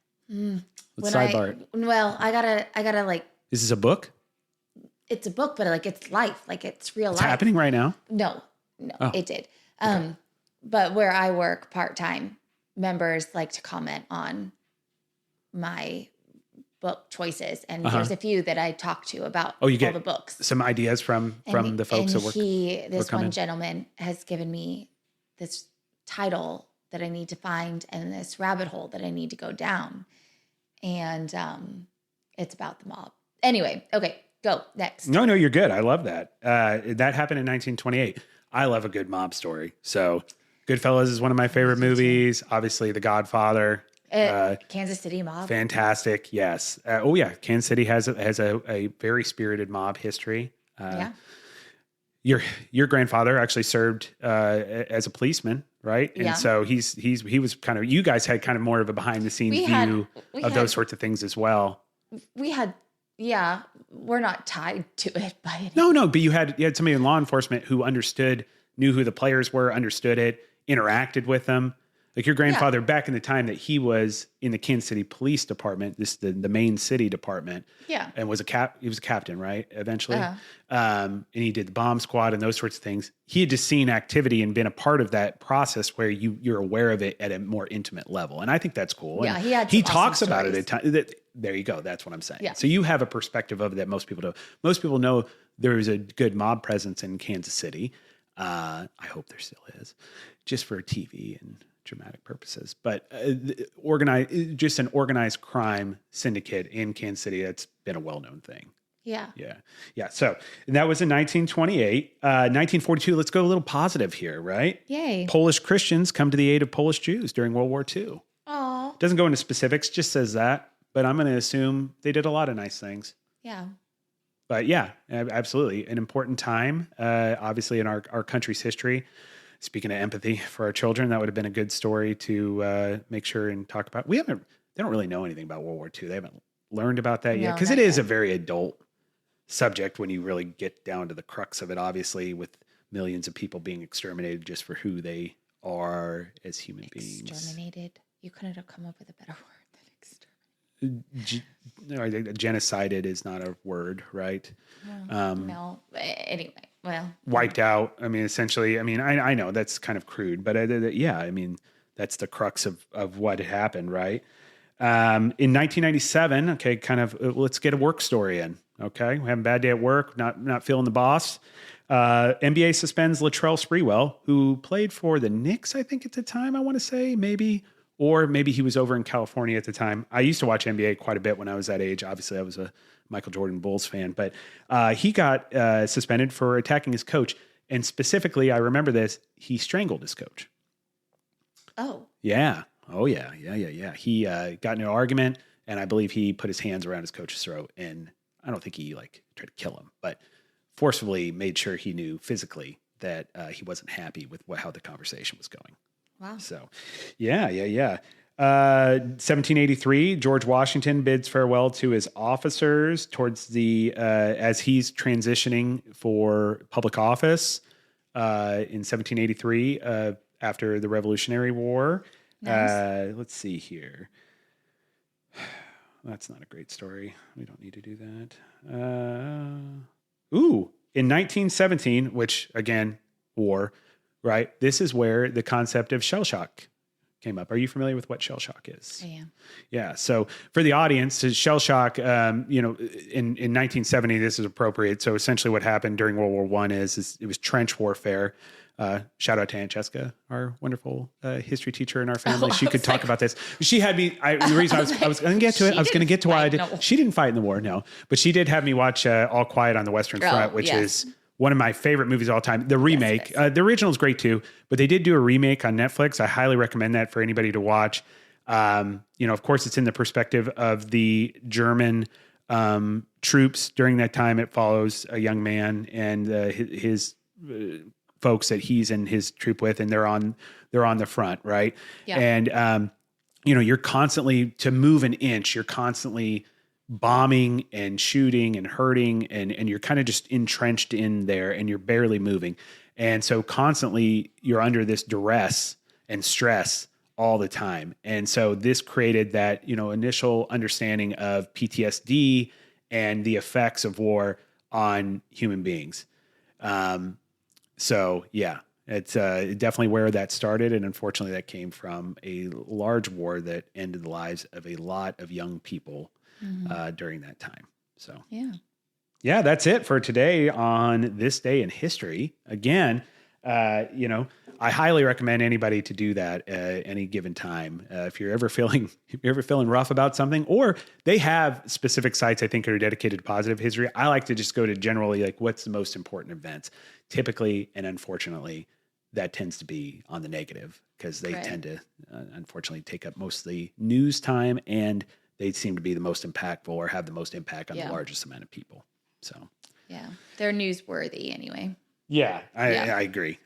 Let's sidebar it. Well, I gotta Is this a book? It's a book, but it's life. It's real life. It's happening right now? No, it did. Okay. But where I work part-time, members like to comment on my book choices. And there's a few that I talk to about all the books. Some ideas from the folks that work. This one gentleman has given me this title that I need to find and this rabbit hole that I need to go down. And it's about the mob. Anyway, okay. Go next. No, you're good. I love that. That happened in 1928. I love a good mob story. So Goodfellas is one of my favorite movies. Obviously, The Godfather. Kansas City mob. Fantastic. Yes. Kansas City has a very spirited mob history. Your grandfather actually served as a policeman, right? And so he was kind of, you guys had kind of more of a behind the scenes view of those sorts of things as well. We had. Yeah, we're not tied to it by any. No, but you had somebody in law enforcement who knew who the players were, understood it, interacted with them. Like your grandfather back in the time that he was in the Kansas City Police Department, the main city department. Yeah. And he was a captain, right? Eventually. And he did the bomb squad and those sorts of things. He had just seen activity and been a part of that process where you're aware of it at a more intimate level. And I think that's cool. Yeah, and he talks about it at times. There you go. That's what I'm saying. Yeah. So you have a perspective of it that most people don't. Most people know there is a good mob presence in Kansas City. I hope there still is, just for TV and dramatic purposes. But an organized crime syndicate in Kansas City, that's been a well-known thing. Yeah. So that was in 1928. 1942, let's go a little positive here, right? Yay. Polish Christians come to the aid of Polish Jews during World War II. Oh. Doesn't go into specifics, just says that. But I'm going to assume they did a lot of nice things. Yeah. But yeah, absolutely. An important time, obviously in our country's history. Speaking of empathy for our children, that would have been a good story to make sure and talk about. They don't really know anything about World War II. They haven't learned about that yet, No, because not it is yet. a very adult subject when you really get down to the crux of it, obviously, with millions of people being exterminated just for who they are as human beings. Exterminated. You couldn't have come up with a better word than exterminated. Genocided is not a word, right? No. Anyway, well. Wiped out. I mean, essentially, I mean, I know that's kind of crude, but yeah, I mean, that's the crux of what had happened, right? In 1997, okay, kind of, let's get a work story in, okay? We're having a bad day at work, not feeling the boss. NBA suspends Latrell Sprewell, who played for the Knicks, I think, at the time, I want to say, maybe. Or maybe he was over in California at the time. I used to watch NBA quite a bit when I was that age. Obviously, I was a Michael Jordan Bulls fan. But he got suspended for attacking his coach. And specifically, I remember this, he strangled his coach. Oh. Yeah. Oh, yeah. He got in an argument, and I believe he put his hands around his coach's throat. And I don't think he tried to kill him, but forcefully made sure he knew physically that he wasn't happy with how the conversation was going. Wow. So, yeah. 1783, George Washington bids farewell to his officers towards as he's transitioning for public office in 1783 after the Revolutionary War. Nice. Let's see here. That's not a great story. We don't need to do that. In 1917, which again, war. Right. This is where the concept of shell shock came up. Are you familiar with what shell shock is? I am. Yeah. So for the audience, shell shock, in 1970, this is appropriate. So essentially what happened during World War I is it was trench warfare. Shout out to Aunt Jessica, our wonderful history teacher in our family. She could talk about this. She had me. The reason I was going to get to it. I was going to get to why I did. No. She didn't fight in the war, no, but she did have me watch All Quiet on the Western Front, which is one of my favorite movies of all time. The remake, the original is great too, but they did do a remake on Netflix. I highly recommend that for anybody to watch. Of course, it's in the perspective of the German troops during that time. It follows a young man and his folks that he's in his troop with, and they're on the front, right? Yeah. And you're constantly, to move an inch, you're constantly bombing and shooting and hurting, and you're kind of just entrenched in there, and you're barely moving. And so constantly you're under this duress and stress all the time. And so this created that, initial understanding of PTSD and the effects of war on human beings. So yeah, it's definitely where that started. And unfortunately that came from a large war that ended the lives of a lot of young people during that time. So yeah, that's it for today on This Day in History. Again, I highly recommend anybody to do that at any given time. If you're ever feeling rough about something, or they have specific sites I think are dedicated to positive history. I like to just go to generally what's the most important events. Typically, and unfortunately, that tends to be on the negative, because they tend to unfortunately take up most of the news time, and they seem to be the most impactful or have the most impact on the largest amount of people. So yeah, they're newsworthy anyway. Yeah, I agree.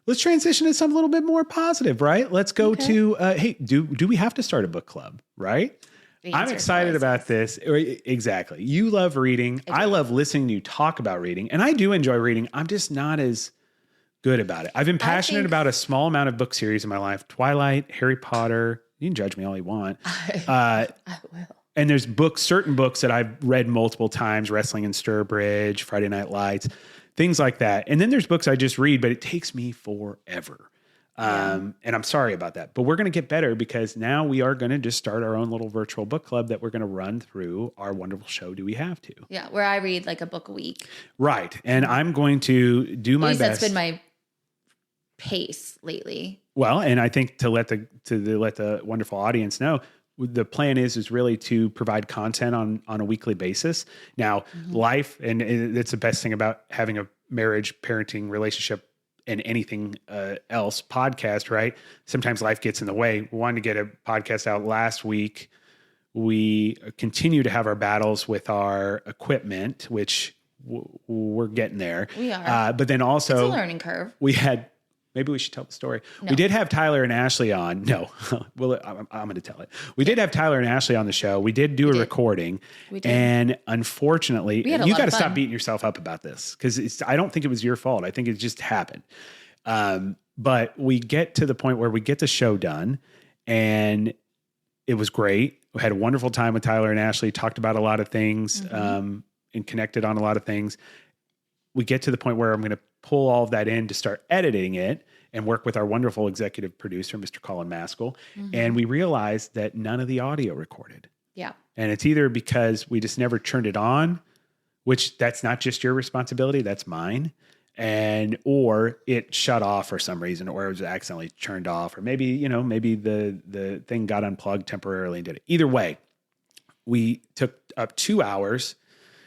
Let's transition to something a little bit more positive, right? Let's go to, hey, do we have to start a book club, right? I'm excited about this. Exactly. You love reading. I love listening to you talk about reading, and I do enjoy reading. I'm just not as good about it. I've been passionate about a small amount of book series in my life. Twilight, Harry Potter. You can judge me all you want. I will. And there's certain books that I've read multiple times, Wrestling in Sturbridge, Friday Night Lights, things like that. And then there's books I just read, but it takes me forever. And I'm sorry about that, but we're going to get better, because now we are going to just start our own little virtual book club that we're going to run through our wonderful show. Do we have to? Yeah. Where I read a book a week. Right. And I'm going to do my best. That's been my pace lately. Well, and I think to let the wonderful audience know, the plan is really to provide content on a weekly basis. Now, life, and it's the best thing about having a marriage, parenting, relationship, and anything else podcast, right? Sometimes life gets in the way. We wanted to get a podcast out last week We continue to have our battles with our equipment, which we're getting there. We are. But then also, it's a learning curve. Maybe we should tell the story. No. We did have Tyler and Ashley on. No, well, I'm going to tell it. We did have Tyler and Ashley on the show. We did do a recording. We did. And unfortunately, you got to stop beating yourself up about this because I don't think it was your fault. I think it just happened. But we get to the point where we get the show done and it was great. We had a wonderful time with Tyler and Ashley, talked about a lot of things, and connected on a lot of things. We get to the point where I'm going to pull all of that in to start editing it and work with our wonderful executive producer, Mr. Colin Maskell. And we realized that none of the audio recorded. Yeah. And it's either because we just never turned it on, which that's not just your responsibility, that's mine. Or it shut off for some reason, or it was accidentally turned off, or maybe the thing got unplugged temporarily and did it. Either way, we took up 2 hours.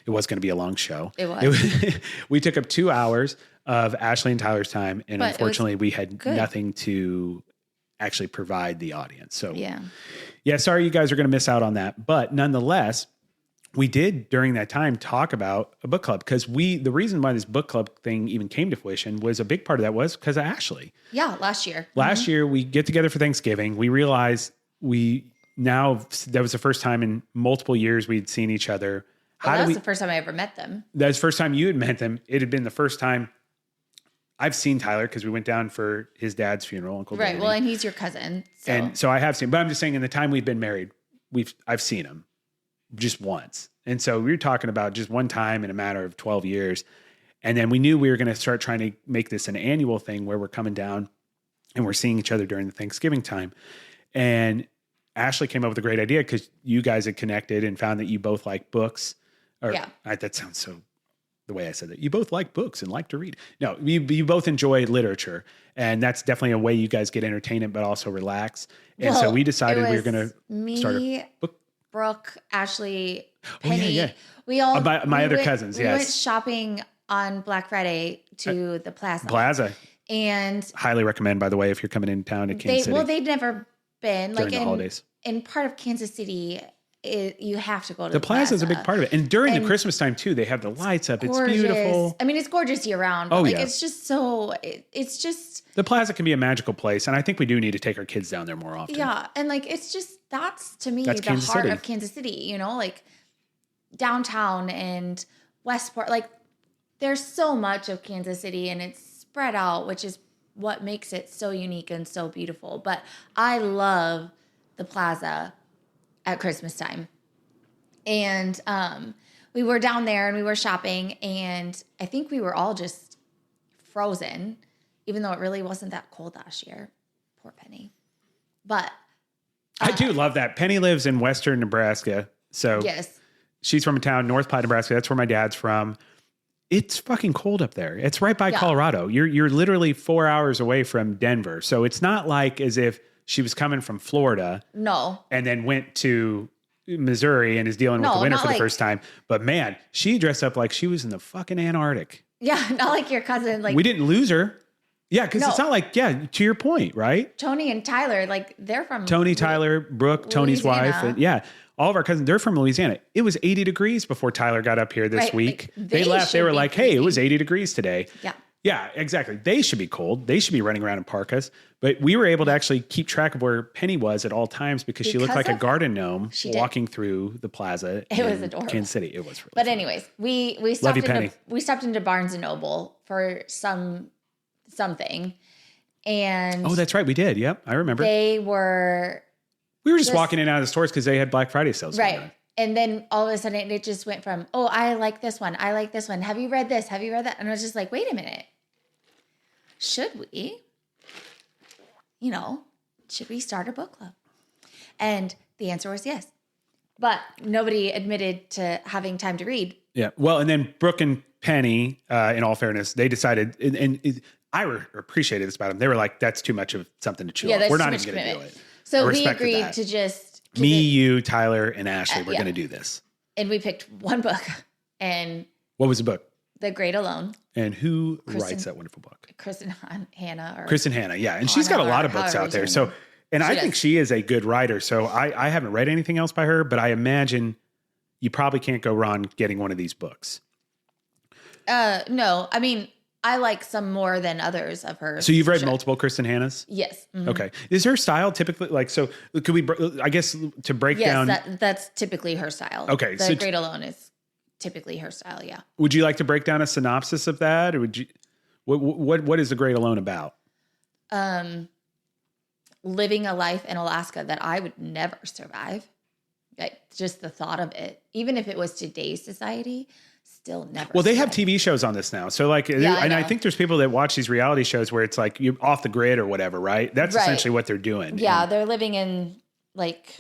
It was going to be a long show. It was. We took up 2 hours of Ashley and Tyler's time. And but unfortunately, we had nothing to actually provide the audience. So yeah, sorry you guys are going to miss out on that. But nonetheless, we did during that time talk about a book club because the reason why this book club thing even came to fruition was a big part of that was because of Ashley. Yeah, last year. Last year, we get together for Thanksgiving. We realized that was the first time in multiple years we'd seen each other. That was the first time I ever met them. That was the first time you had met them. It had been the first time I've seen Tyler because we went down for his dad's funeral, Uncle Danny. Right. Well, and he's your cousin. So. And so I have seen, but I'm just saying in the time we've been married, I've seen him just once. And so we were talking about just one time in a matter of 12 years. And then we knew we were going to start trying to make this an annual thing where we're coming down and we're seeing each other during the Thanksgiving time. And Ashley came up with a great idea because you guys had connected and found that you both like books. That sounds so, the way I said that. You both like books and like to read. No, you both enjoy literature. And that's definitely a way you guys get entertainment, but also relax. And so we decided we were going to start a book. Brooke, Ashley, Penny. We all my other cousins. We went shopping on Black Friday to the Plaza. And highly recommend, by the way, if you're coming in town to Kansas City. Well, they'd never been during the holidays. In part of Kansas City. You have to go to the Plaza is a big part of it. And during the Christmas time too, they have the lights up. It's beautiful. I mean, it's gorgeous year round. But it's just it's just. The Plaza can be a magical place. And I think we do need to take our kids down there more often. Yeah. And it's just, that's to me, the heart of Kansas City, downtown and Westport. There's so much of Kansas City and it's spread out, which is what makes it so unique and so beautiful. But I love the Plaza at Christmas time. And we were down there and we were shopping and I think we were all just frozen, even though it really wasn't that cold last year. Poor Penny. But I do love that. Penny lives in western Nebraska. So yes, she's from a town, North Platte, Nebraska. That's where my dad's from. It's fucking cold up there. It's right by Colorado. You're literally 4 hours away from Denver. So it's not like as if she was coming from Florida. No. And then went to Missouri and is dealing with the winter for the first time. But man, she dressed up like she was in the fucking Antarctic. Yeah, not like your cousin. We didn't lose her. Yeah, because it's not like, to your point, right? Tony and Tyler, they're from Tony, Tyler, Brooke, Tony's wife. And all of our cousins, they're from Louisiana. It was 80 degrees before Tyler got up here this week. They left. They were like, hey, it was 80 degrees today. Yeah. Yeah, exactly. They should be cold. They should be running around in parkas. But we were able to actually keep track of where Penny was at all times because she looked like a garden gnome walking through the Plaza. It was adorable. Kansas City. It was really But fun. anyways, we stopped into Barnes and Noble for something. And oh, that's right. We did. Yep. I remember. We were just walking in and out of the stores because they had Black Friday sales. Right. And then all of a sudden it just went from, oh, I like this one. I like this one. Have you read this? Have you read that? And I was just like, wait a minute. Should we, should we start a book club? And the answer was yes. But nobody admitted to having time to read. Yeah. Well, and then Brooke and Penny, in all fairness, they decided, and I appreciated this about them. They were like, that's too much of something to chew off. We're not even going to do it. So we agreed to just... you, Tyler, and Ashley were going to do this. And we picked one book. And what was the book? The Great Alone. And who writes that wonderful book? Kristin Hannah. Kristin Hannah, yeah. And she's got a lot of books out there. So And I think she is a good writer. So I haven't read anything else by her, but I imagine you probably can't go wrong getting one of these books. No, I mean, I like some more than others of hers. So you've read multiple Kristin Hannah's? Yes. Mm-hmm. Okay. Is her style typically like, so could we, I guess to break down. That's typically her style. Okay. The Great Alone is typically her style. Yeah. Would you like to break down a synopsis of that? Or would you, what is The Great Alone about? Living a life in Alaska that I would never survive. Like just the thought of it, even if it was today's society, still never. Well, they have TV shows on this now. So like, and I think there's people that watch these reality shows where it's like you're off the grid or whatever, right? That's essentially what they're doing. Yeah. They're living in like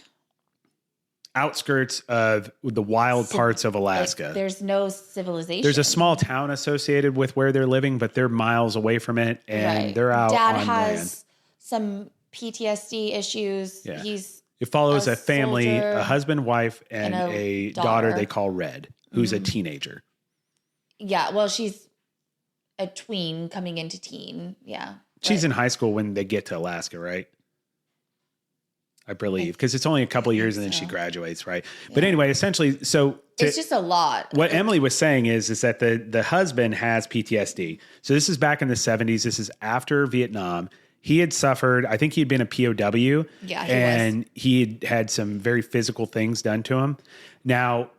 outskirts of the wild parts of Alaska. Like, there's no civilization. There's a small town associated with where they're living, but they're miles away from it and they're out Dad on has land. Some PTSD issues. Yeah. He's It follows a family, soldier, a husband, wife, and a daughter they call Red, who's a teenager. Yeah, well, she's a tween coming into teen. Yeah. She's in high school when they get to Alaska, right? I believe, because it's only a couple of years and then she graduates, right? Yeah. But anyway, essentially, so it's just a lot. What Emily was saying is that the husband has PTSD. So this is back in the 70s. This is after Vietnam. He had suffered, I think he'd been a POW. Yeah, he had some very physical things done to him. Now,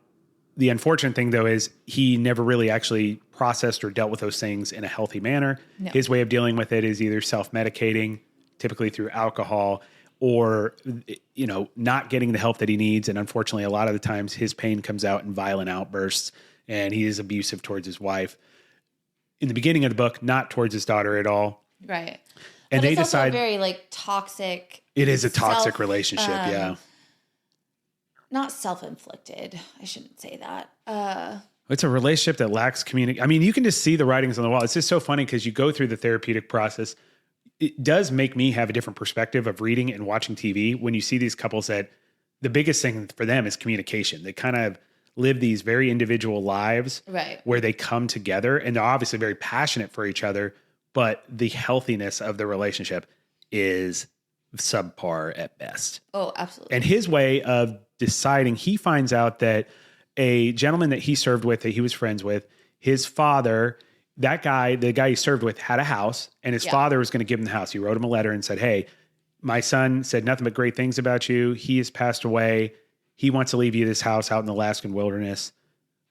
the unfortunate thing, though, is he never really actually processed or dealt with those things in a healthy manner. No. His way of dealing with it is either self-medicating, typically through alcohol, or, not getting the help that he needs. And unfortunately, a lot of the times his pain comes out in violent outbursts, and he is abusive towards his wife. In the beginning of the book, not towards his daughter at all. Right. And but they it's decide also very like toxic. It is a toxic relationship. Yeah. Not self-inflicted. I shouldn't say that. It's a relationship that lacks communication. I mean, you can just see the writings on the wall. It's just so funny because you go through the therapeutic process. It does make me have a different perspective of reading and watching TV when you see these couples that the biggest thing for them is communication. They kind of live these very individual lives where they come together and they're obviously very passionate for each other, but the healthiness of the relationship is subpar at best. Oh, absolutely. And his way of deciding, he finds out that a gentleman that he served with, that he was friends with, his father, the guy he served with had a house and his father was going to give him the house. He wrote him a letter and said, "Hey, my son said nothing but great things about you. He has passed away. He wants to leave you this house out in the Alaskan wilderness.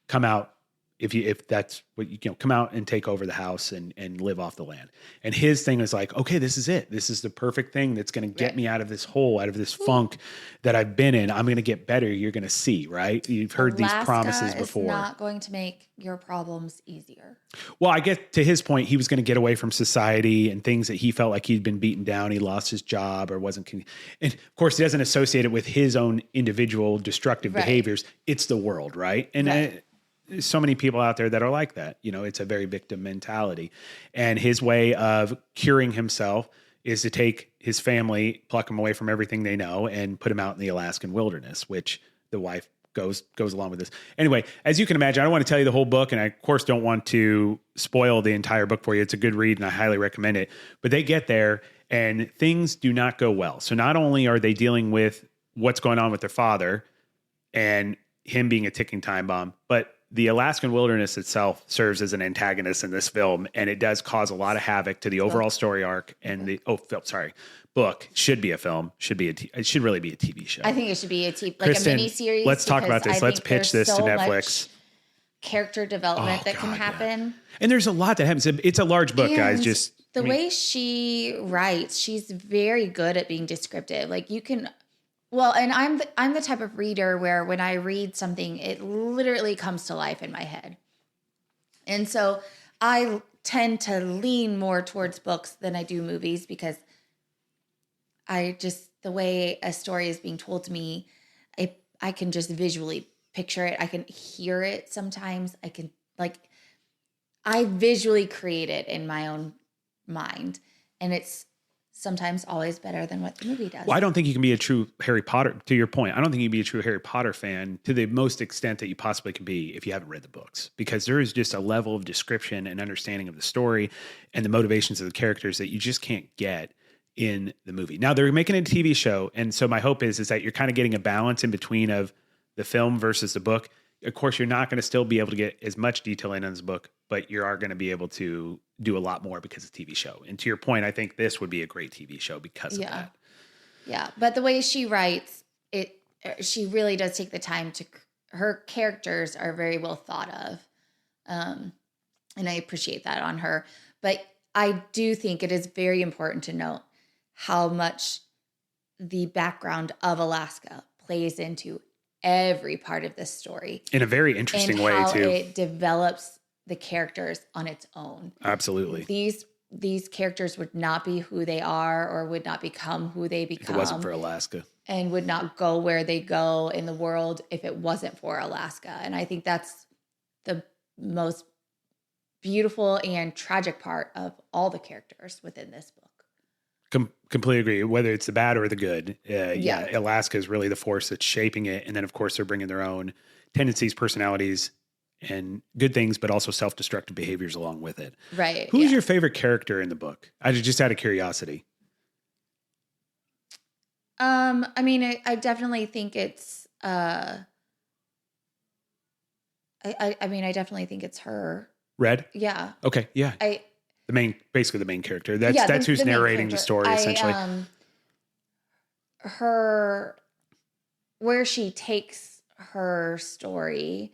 Come out. If that's what come out and take over the house and live off the land." And his thing is like, okay, this is it. This is the perfect thing that's going to get me out of this hole, out of this funk that I've been in. I'm going to get better. You're going to see, right? You've heard these promises before. Is not going to make your problems easier. Well, I guess to his point, he was going to get away from society and things that he felt like he'd been beaten down. He lost his job or wasn't. And of course, he doesn't associate it with his own individual destructive behaviors. It's the world, right? And there's so many people out there that are like that. It's a very victim mentality. And his way of curing himself is to take his family, pluck them away from everything they know, and put them out in the Alaskan wilderness, which the wife goes along with this. Anyway, as you can imagine, I don't want to tell you the whole book, and I, of course, don't want to spoil the entire book for you. It's a good read, and I highly recommend it. But they get there, and things do not go well. So not only are they dealing with what's going on with their father and him being a ticking time bomb, but the Alaskan wilderness itself serves as an antagonist in this film, and it does cause a lot of havoc to the overall story arc. And book should be a film, it should really be a TV show. I think it should be a Kristin, a mini series. Let's talk about this. Let's pitch this to Netflix. Character development can happen, and there's a lot that happens. It's a large book, guys. Just the way she writes, she's very good at being descriptive. Like you can. Well, and I'm the type of reader where when I read something, it literally comes to life in my head. And so I tend to lean more towards books than I do movies because the way a story is being told to me, I can just visually picture it. I can hear it sometimes. I visually create it in my own mind. And it's sometimes always better than what the movie does. Well, I don't think you can be a true Harry Potter, to your point. I don't think you can be a true Harry Potter fan to the most extent that you possibly can be if you haven't read the books, because there is just a level of description and understanding of the story and the motivations of the characters that you just can't get in the movie. Now they're making it a TV show. And so my hope is that you're kind of getting a balance in between of the film versus the book. Of course, you're not going to still be able to get as much detail in this book, but you are going to be able to do a lot more because it's a TV show. And to your point, I think this would be a great TV show because of that. Yeah. But the way she writes it, she really does take the time to, her characters are very well thought of. And I appreciate that on her. But I do think it is very important to note how much the background of Alaska plays into every part of this story. In a very interesting way, how too. It develops the characters on its own. Absolutely. These characters would not be who they are or would not become who they become. If it wasn't for Alaska. And would not go where they go in the world if it wasn't for Alaska. And I think that's the most beautiful and tragic part of all the characters within this book. Completely agree. Whether it's the bad or the good. Alaska is really the force that's shaping it. And then, of course, they're bringing their own tendencies, personalities, and good things, but also self-destructive behaviors along with it. Right. Who's your favorite character in the book? Just out of curiosity. I mean, I definitely think it's, I definitely think it's her. Red? Yeah. Okay. Yeah. Basically the main character. That's who's narrating the story, essentially. Where she takes her story,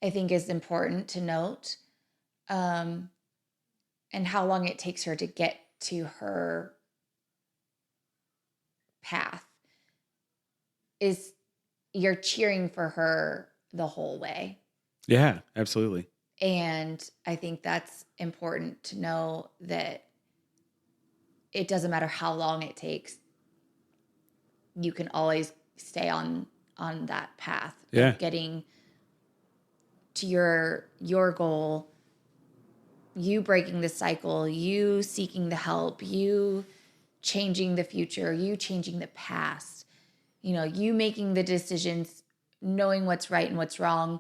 I think is important to note. And how long it takes her to get to her path is, you're cheering for her the whole way. Yeah, absolutely. And I think that's important to know, that it doesn't matter how long it takes. You can always stay on that path. Yeah. Of getting to your goal, you breaking the cycle, you seeking the help, you changing the future, you changing the past, you making the decisions, knowing what's right and what's wrong,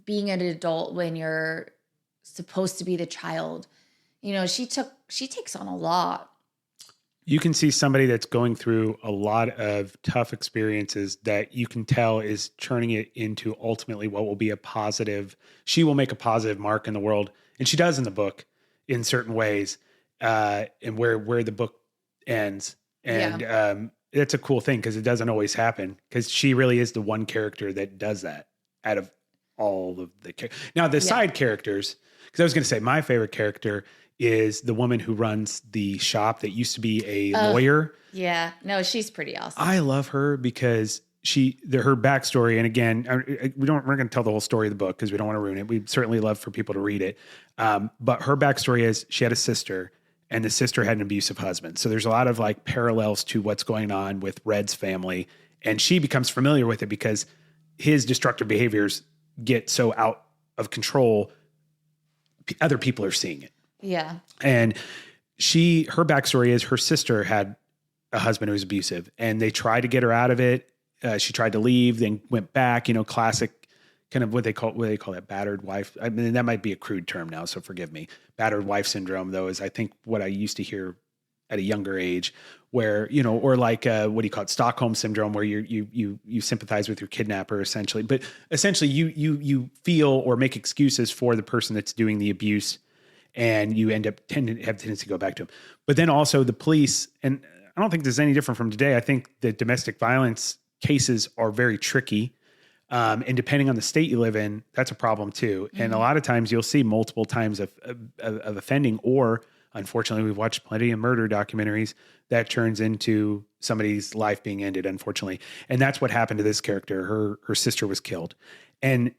being an adult when you're supposed to be the child. She takes on a lot. You can see somebody that's going through a lot of tough experiences that you can tell is turning it into ultimately what will be she will make a positive mark in the world. And she does in the book in certain ways, and where the book ends. And it's a cool thing because it doesn't always happen, because she really is the one character that does that out of all of the now the side characters. Because I was going to say my favorite character is the woman who runs the shop that used to be a lawyer. Yeah, no, she's pretty awesome. I love her because her backstory, and again, we're going to tell the whole story of the book because we don't want to ruin it. We'd certainly love for people to read it. But her backstory is she had a sister, and the sister had an abusive husband. So there's a lot of like parallels to what's going on with Red's family, and she becomes familiar with it because his destructive behaviors get so out of control. Other people are seeing it. Yeah. And her backstory is her sister had a husband who was abusive, and they tried to get her out of it. She tried to leave, then went back, classic kind of what they call that, battered wife. I mean, that might be a crude term now, so forgive me. Battered wife syndrome, though, is I think what I used to hear at a younger age, where, or like, what do you call it? Stockholm syndrome, where you sympathize with your kidnapper, essentially. But essentially you feel or make excuses for the person that's doing the abuse, and you end up have tendency to go back to them. But then also the police, and I don't think this is any different from today. I think the domestic violence cases are very tricky. And depending on the state you live in, that's a problem too. Mm-hmm. And a lot of times you'll see multiple times of offending, or unfortunately, we've watched plenty of murder documentaries that turns into somebody's life being ended, unfortunately. And that's what happened to this character. Her sister was killed. And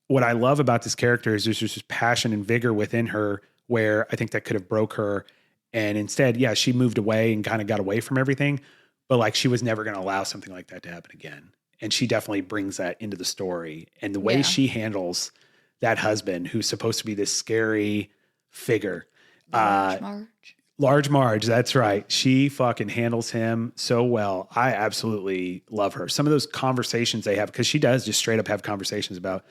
what I love about this character is there's just this passion and vigor within her, where I think that could have broke her. And instead, she moved away and kind of got away from everything. But like, she was never going to allow something like that to happen again. And she definitely brings that into the story. And the way she handles that husband, who's supposed to be this scary figure. Large Marge, that's right. She fucking handles him so well. I absolutely love her. Some of those conversations they have, because she does just straight up have conversations about,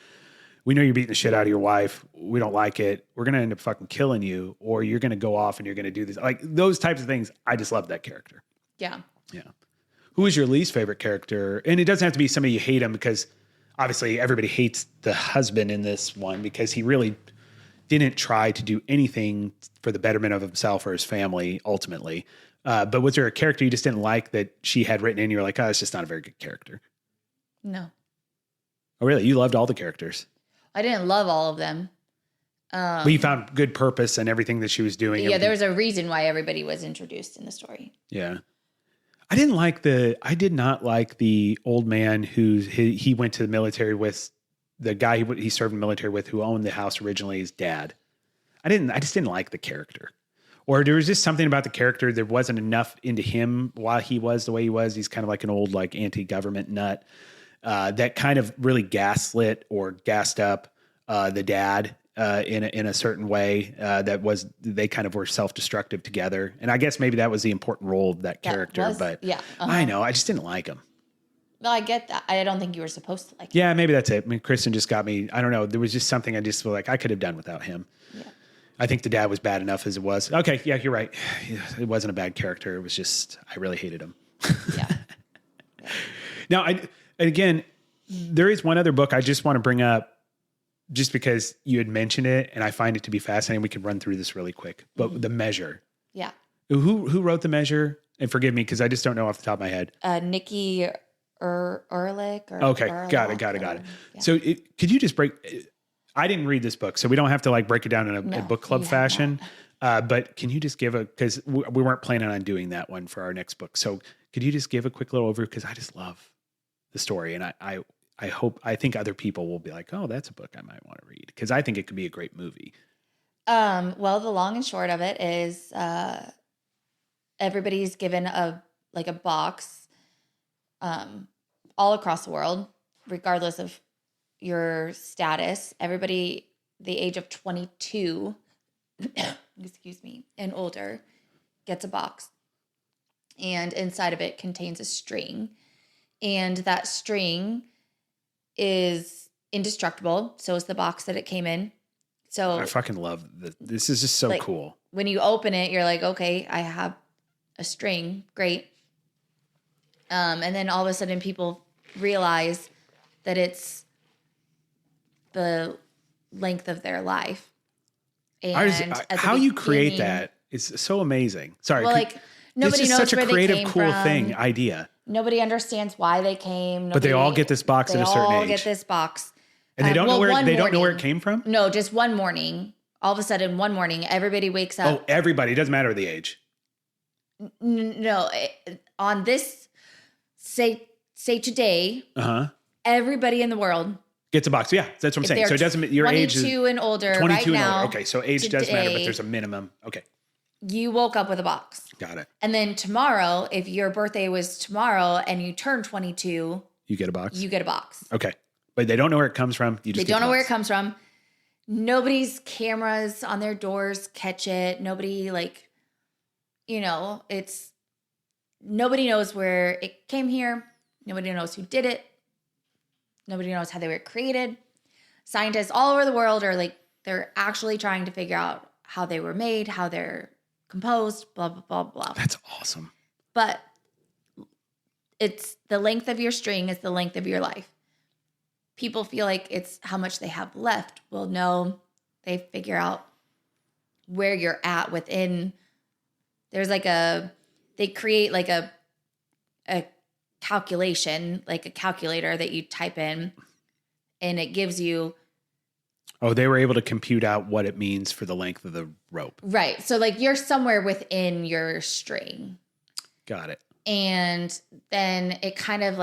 we know you're beating the shit out of your wife. We don't like it. We're going to end up fucking killing you, or you're going to go off and you're going to do this. Like those types of things. I just love that character. Yeah. Yeah. Who is your least favorite character? And it doesn't have to be somebody you hate him, because obviously everybody hates the husband in this one because he really didn't try to do anything for the betterment of himself or his family ultimately. But was there a character you just didn't like that she had written in? You're like, oh, it's just not a very good character. No. Oh, really? You loved all the characters? I didn't love all of them. But you found good purpose in everything that she was doing. Yeah, there was a reason why everybody was introduced in the story. Yeah. I did not like the old man he went to the military with, the guy he served in the military with, who owned the house originally, his dad. I just didn't like the character. Or there was just something about the character. There wasn't enough into him while he was the way he was. He's kind of like an old, like anti-government nut that kind of really gaslit or gassed up the dad in a certain way they kind of were self-destructive together. And I guess maybe that was the important role of that character. Yeah. I know, I just didn't like him. No, I get that. I don't think you were supposed to like him. Yeah, maybe that's it. I mean, Kristin just got me. I don't know. There was just something I just feel like I could have done without him. Yeah. I think the dad was bad enough as it was. Okay, yeah, you're right. It wasn't a bad character. It was just, I really hated him. Yeah. Now, again, there is one other book I just want to bring up just because you had mentioned it and I find it to be fascinating. We can run through this really quick. But The Measure. Yeah. Who wrote The Measure? And forgive me because I just don't know off the top of my head. Nikki Ehrlich. Okay, got it. Yeah. So could you just I didn't read this book, so we don't have to like break it down in a book club fashion. But can you just give because we weren't planning on doing that one for our next book. So could you just give a quick little overview? Because I just love the story. And I think other people will be like, oh, that's a book I might want to read. Because I think it could be a great movie. Well, the long and short of it is everybody's given a box all across the world, regardless of your status. Everybody the age of 22 excuse me, and older gets a box. And inside of it contains a string. And that string is indestructible. So is the box that it came in. So I fucking love this is just so cool. When you open it, you're like, okay, I have a string. Great. And then all of a sudden people realize that it's the length of their life. And how you create that is so amazing. Sorry. Well, nobody knows such where a creative, they came cool from. idea. Nobody understands why they came. But they all get this box at a certain age. They all get this box. And they don't know where it came from? No, just one morning. All of a sudden, one morning, everybody wakes up. Oh, everybody. It doesn't matter the age. No. On this, say today, everybody in the world gets a box. Yeah, that's what I'm saying. So it doesn't, your age is 22 and older 22 right and now. older. Okay, so age does matter, but there's a minimum. Okay. You woke up with a box. Got it. And then tomorrow, if your birthday was tomorrow and you turn 22, you get a box? You get a box. Okay. But they don't know where it comes from. They don't know where it comes from. Nobody's cameras on their doors catch it. Nobody nobody knows where it came here. Nobody knows who did it. Nobody knows how they were created. Scientists all over the world are they're actually trying to figure out how they were made, how they're composed, blah, blah, blah, blah. That's awesome. But it's the length of your string is the length of your life. People feel like it's how much they have left. Well, no, they figure out where you're at within. There's they create a calculation, like a calculator that you type in, and it gives you. Oh, they were able to compute out what it means for the length of the rope. Right. So you're somewhere within your string. Got it. And then it kind of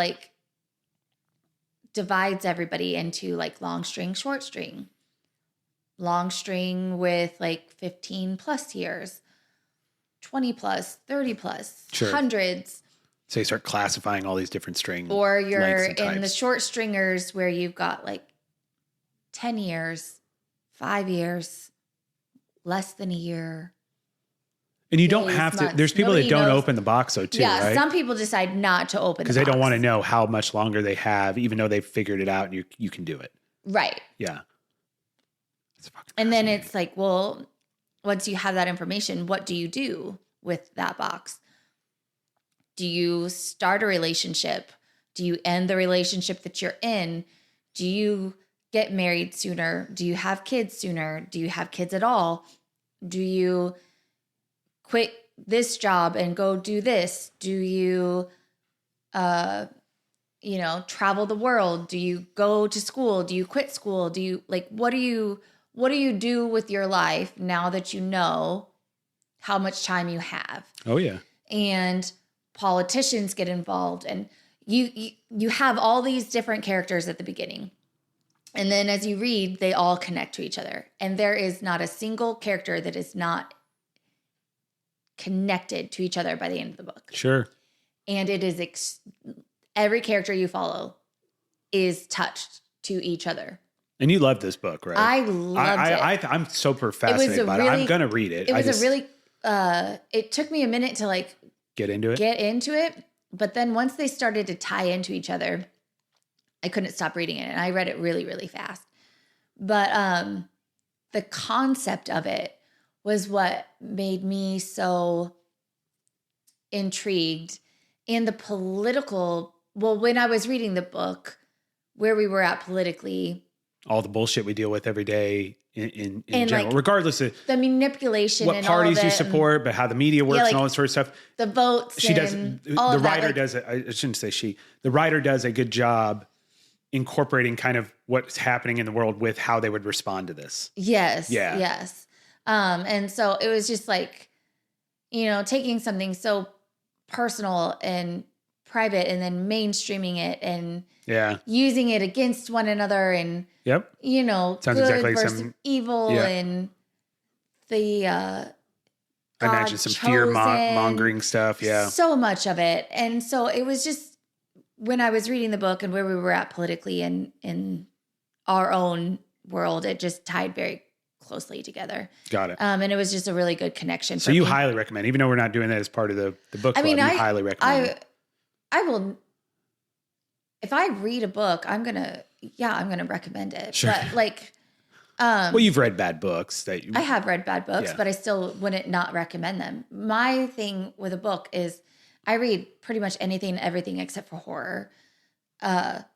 divides everybody into long string, short string. Long string with 15 plus years, 20 plus, 30 plus, sure. Hundreds. So you start classifying all these different strings. Or you're in the short stringers where you've got 10 years, 5 years, less than a year. And you don't have to, there's people that don't open the box though too, right? Yeah, some people decide not to open the box. Because they don't want to know how much longer they have, even though they've figured it out and you can do it. Right. Yeah. And then it's like, well, once you have that information, what do you do with that box? Do you start a relationship? Do you end the relationship that you're in? Do you get married sooner? Do you have kids sooner? Do you have kids at all? Do you quit this job and go do this? Do you, travel the world? Do you go to school? Do you quit school? Do you what do you do with your life now that you know how much time you have? Oh yeah. And politicians get involved, and you have all these different characters at the beginning. And then as you read, they all connect to each other. And there is not a single character that is not connected to each other by the end of the book. Sure. And it is every character you follow is touched to each other. And you love this book, right? I loved it. I'm super fascinated by it. I'm going to read it. It took me a minute to get into it. But then once they started to tie into each other, I couldn't stop reading it. And I read it really, really fast. But the concept of it was what made me so intrigued. And the political, when I was reading the book, where we were at politically. All the bullshit we deal with every day in general, regardless of the manipulation what and parties all you support, but how the media works and all that sort of stuff. The votes. She does. The writer does it. I shouldn't say she. The writer does a good job incorporating kind of what's happening in the world with how they would respond to this. Yes. Yeah. Yes. And so it was just taking something so personal and private and then mainstreaming it and using it against one another and sounds good exactly versus evil and the I imagine some fear mongering stuff. Yeah. So much of it. And so it was just when I was reading the book and where we were at politically and in our own world, it just tied very closely together. Got it. And it was just a really good connection. So you highly recommend, even though we're not doing that as part of the book club, you highly recommend it. I will, if I read a book, I'm going to recommend it. Sure. But you've read bad books I have read bad books, but I still wouldn't not recommend them. My thing with a book is I read pretty much anything and everything except for horror. But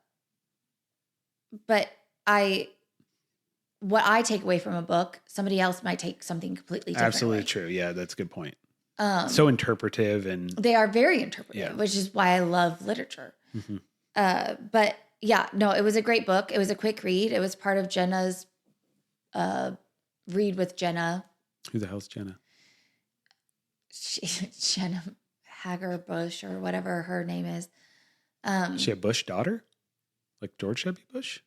what I take away from a book, somebody else might take something completely different. Absolutely true. Yeah, that's a good point. So interpretive and they are very interpretive, which is why I love literature. Mm-hmm. But yeah, no, it was a great book. It was a quick read. It was part of Jenna's read with Jenna. Who the hell's Jenna? Jenna Hager Bush or whatever her name is. Is she a Bush daughter? Like George W. Bush?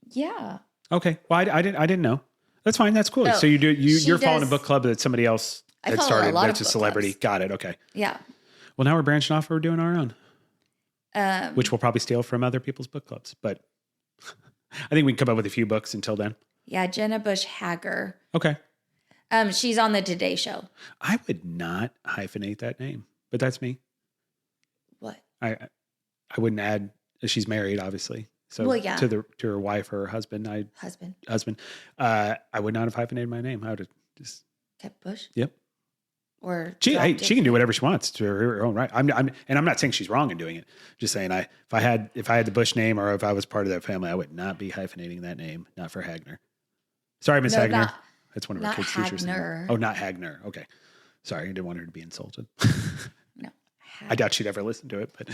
Yeah. Okay. Well, I didn't know. That's fine. That's cool. No, so you're following a book club that somebody else had started. That's a celebrity. Clubs. Got it. Okay. Yeah. Well, now we're branching off. We're doing our own, which we'll probably steal from other people's book clubs. But I think we can come up with a few books until then. Yeah, Jenna Bush Hager. Okay. She's on the Today Show. I would not hyphenate that name, but that's me. What? I wouldn't add. She's married, obviously. So to her wife or her husband, I would not have hyphenated my name. I would have just kept Bush. Yep. Or she can do whatever she wants to her own right. I'm not saying she's wrong in doing it. Just saying if I had the Bush name or if I was part of that family, I would not be hyphenating that name. Not for Hagner. Sorry, Miss Hagner. That's one of our kids' teachers. Oh, not Hagner. Okay. Sorry, I didn't want her to be insulted. No. I doubt she'd ever listen to it, but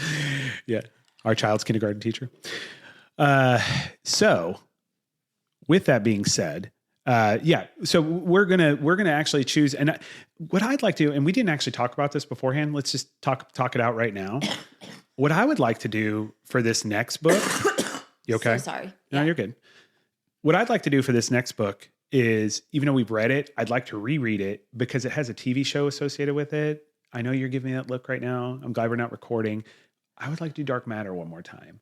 yeah, our child's kindergarten teacher. So with that being said, so we're gonna actually choose, and what I'd like to do, and we didn't actually talk about this beforehand. Let's just talk it out right now. What I would like to do for this next book, you okay? So sorry. No, you're good. What I'd like to do for this next book is, even though we've read it, I'd like to reread it because it has a TV show associated with it. I know you're giving me that look right now. I'm glad we're not recording. I would like to do Dark Matter one more time.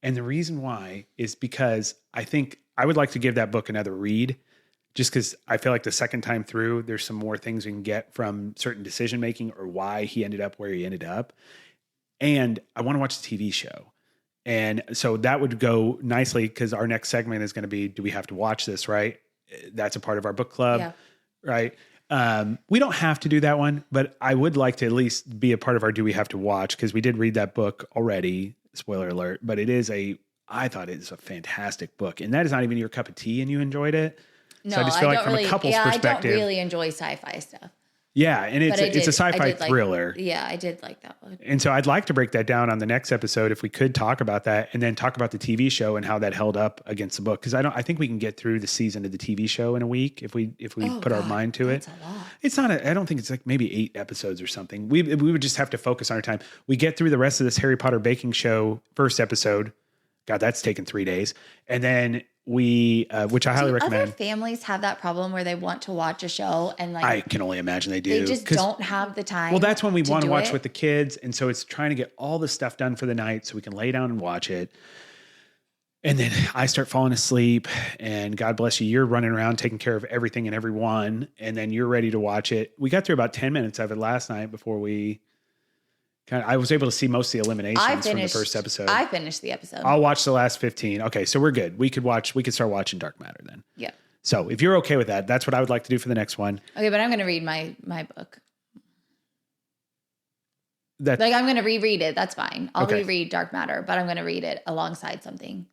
And the reason why is because I think I would like to give that book another read, just because I feel like the second time through, there's some more things we can get from certain decision-making or why he ended up where he ended up. And I want to watch the TV show. And so that would go nicely because our next segment is going to be, do we have to watch this, right? that's a part of our book club, Yeah. right? We don't have to do that one, but I would like to at least be a part of our Do We Have to Watch, because we did read that book already. Spoiler alert, but I thought it is a fantastic book, and that is not even your cup of tea, and you enjoyed it. No, So I just feel I like don't from really, a couple's I perspective, don't really enjoy sci-fi stuff. yeah, and it's a sci-fi thriller. Yeah, I did like that one. And so I'd like to break that down on the next episode if we could talk about that, and then talk about the TV show and how that held up against the book. Because I think we can get through the season of the TV show in a week if we put our mind to it. That's a lot. It's not. I don't think it's like maybe 8 episodes or something. We would just have to focus on our time. We get through the rest of this Harry Potter baking show first episode. God, that's taken 3 days, and then we, which I highly recommend. Other families have that problem where they want to watch a show and like I can only imagine they do. They just don't have the time. Well, that's when we want to watch it with the kids, and so it's trying to get all the stuff done for the night so we can lay down and watch it. And then I start falling asleep, and God bless you, you're running around taking care of everything and everyone, and then you're ready to watch it. We got through about 10 minutes of it last night before we I was able to see most of the eliminations from the first episode. I finished the episode. I'll watch the last 15. Okay, so we're good. We could start watching Dark Matter then. Yeah. So if you're okay with that, that's what I would like to do for the next one. Okay, but I'm going to read my book. I'm going to reread it. That's fine. I'll reread Dark Matter, but I'm going to read it alongside something.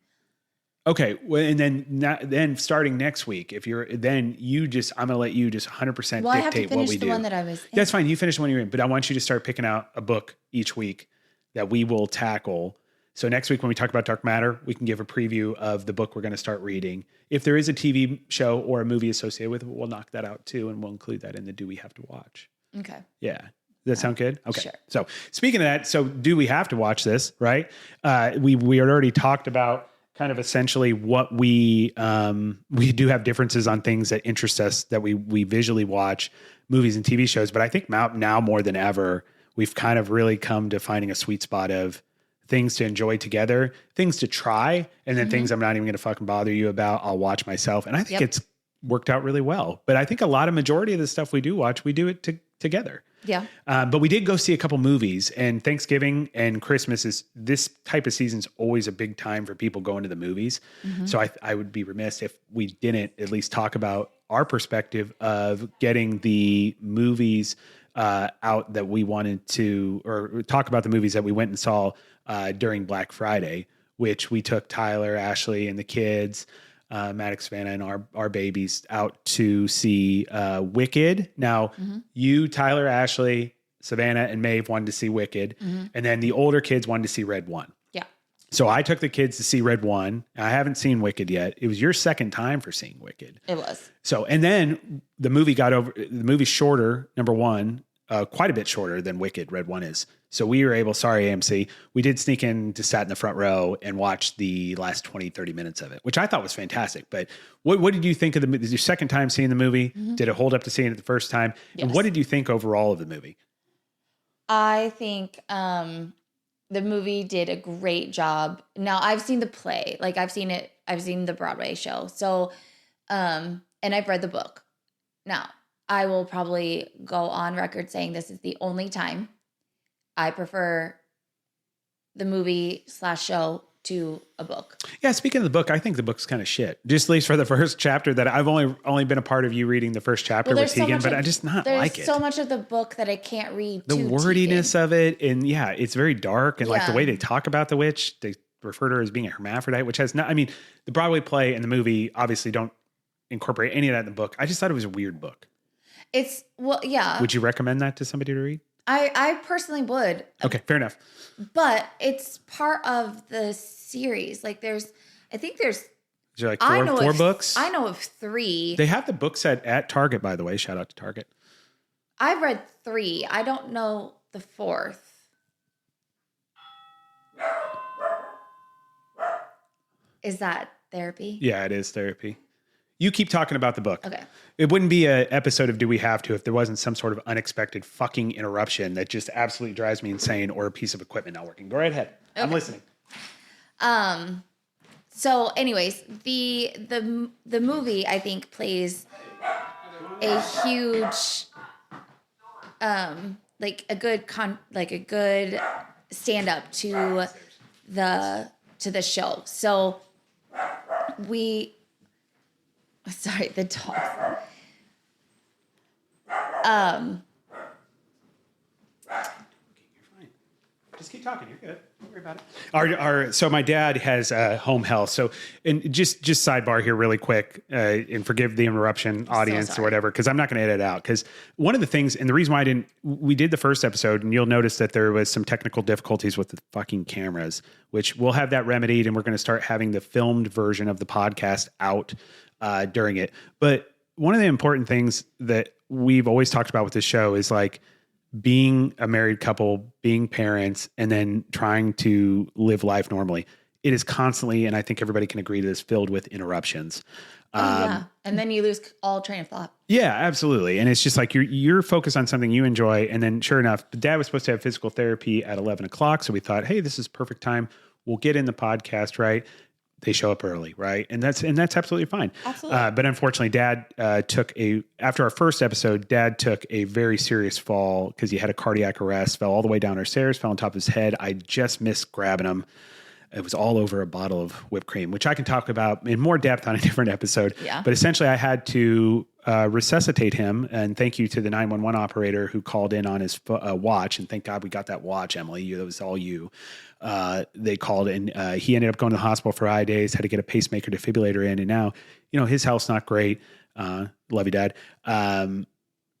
Okay. Well, and then starting next week, I'm going to let you just 100% dictate what we do. Well, I have to finish the one that I was in. That's fine. You finish the one you're in, but I want you to start picking out a book each week that we will tackle. So next week when we talk about Dark Matter, we can give a preview of the book we're going to start reading. If there is a TV show or a movie associated with it, we'll knock that out too, and we'll include that in the Do We Have to Watch. Okay. Yeah. Does that sound good? Okay. Sure. So speaking of that, so do we have to watch this, right? We had already talked about kind of essentially what we do have differences on things that interest us, that we visually watch, movies and TV shows. But I think now more than ever, we've kind of really come to finding a sweet spot of things to enjoy together, things to try, and then things I'm not even going to fucking bother you about. I'll watch myself. And I think it's worked out really well. But I think majority of the stuff we do watch, we do it together. Yeah. But we did go see a couple movies, and Thanksgiving and Christmas this type of season's always a big time for people going to the movies. Mm-hmm. So I would be remiss if we didn't at least talk about our perspective of getting the movies out that we wanted to, or talk about the movies that we went and saw during Black Friday, which we took Tyler, Ashley, and the kids, Maddox, Savannah, and our babies out to see Wicked. Now, you, Tyler, Ashley, Savannah, and Maeve wanted to see Wicked, and then the older kids wanted to see Red One. Yeah. So I took the kids to see Red One. I haven't seen Wicked yet. It was your second time for seeing Wicked. It was. So, and then the movie's shorter, number one, quite a bit shorter than Wicked, Red One is. So we were able, sorry AMC, we did sneak in to sat in the front row and watch the last 20, 30 minutes of it, which I thought was fantastic. But what did you think of the movie? Your second time seeing the movie? Did it hold up to seeing it the first time? Yes. And what did you think overall of the movie? I think the movie did a great job. Now I've seen the play, like I've seen the Broadway show. So, and I've read the book. Now I will probably go on record saying this is the only time I prefer the movie / show to a book. Yeah, speaking of the book, I think the book's kind of shit. Just at least for the first chapter, that I've only been a part of you reading the first chapter with Tegan, but I just not like it. There's so much of the book that I can't read. The wordiness of it, and yeah, it's very dark, and like the way they talk about the witch, they refer to her as being a hermaphrodite, which has not. I mean, the Broadway play and the movie obviously don't incorporate any of that in the book. I just thought it was a weird book. Yeah. Would you recommend that to somebody to read? I personally would. Okay, fair enough. But it's part of the series. Like there's Is there like four books? I know of 3. They have the book set at Target, by the way. Shout out to Target. I've read 3. I don't know the 4th. Is that therapy? Yeah, it is therapy. You keep talking about the book. Okay. It wouldn't be an episode of Do We Have To if there wasn't some sort of unexpected fucking interruption that just absolutely drives me insane, or a piece of equipment not working. Go right ahead. Okay. I'm listening. So anyways, the movie I think plays a huge like a good stand up to the show. So Sorry, the dogs. Just keep talking. You're good. Don't worry about it. So my dad has home health. So, and just sidebar here really quick, and forgive the interruption, audience or whatever, because I'm not going to edit it out. Because one of the things, and the reason why we did the first episode, and you'll notice that there was some technical difficulties with the fucking cameras, which we'll have that remedied, and we're going to start having the filmed version of the podcast out during it. But one of the important things that we've always talked about with this show is like, being a married couple, being parents, and then trying to live life normally. It is constantly, and I think everybody can agree to this, filled with interruptions. Yeah. And then you lose all train of thought. Yeah, absolutely. And it's just like you're focused on something you enjoy. And then sure enough, the dad was supposed to have physical therapy at 11 o'clock. So we thought, hey, this is perfect time. We'll get in the podcast, right? They show up early, right? And that's absolutely fine. Absolutely. But unfortunately, Dad after our first episode, Dad took a very serious fall because he had a cardiac arrest, fell all the way down our stairs, fell on top of his head. I just missed grabbing him. It was all over a bottle of whipped cream, which I can talk about in more depth on a different episode. Yeah. But essentially, I had to resuscitate him. And thank you to the 911 operator who called in on his watch. And thank God we got that watch, Emily. That was all you. They called and he ended up going to the hospital for eye days, had to get a pacemaker defibrillator in. And now, his health's not great. Love you, Dad.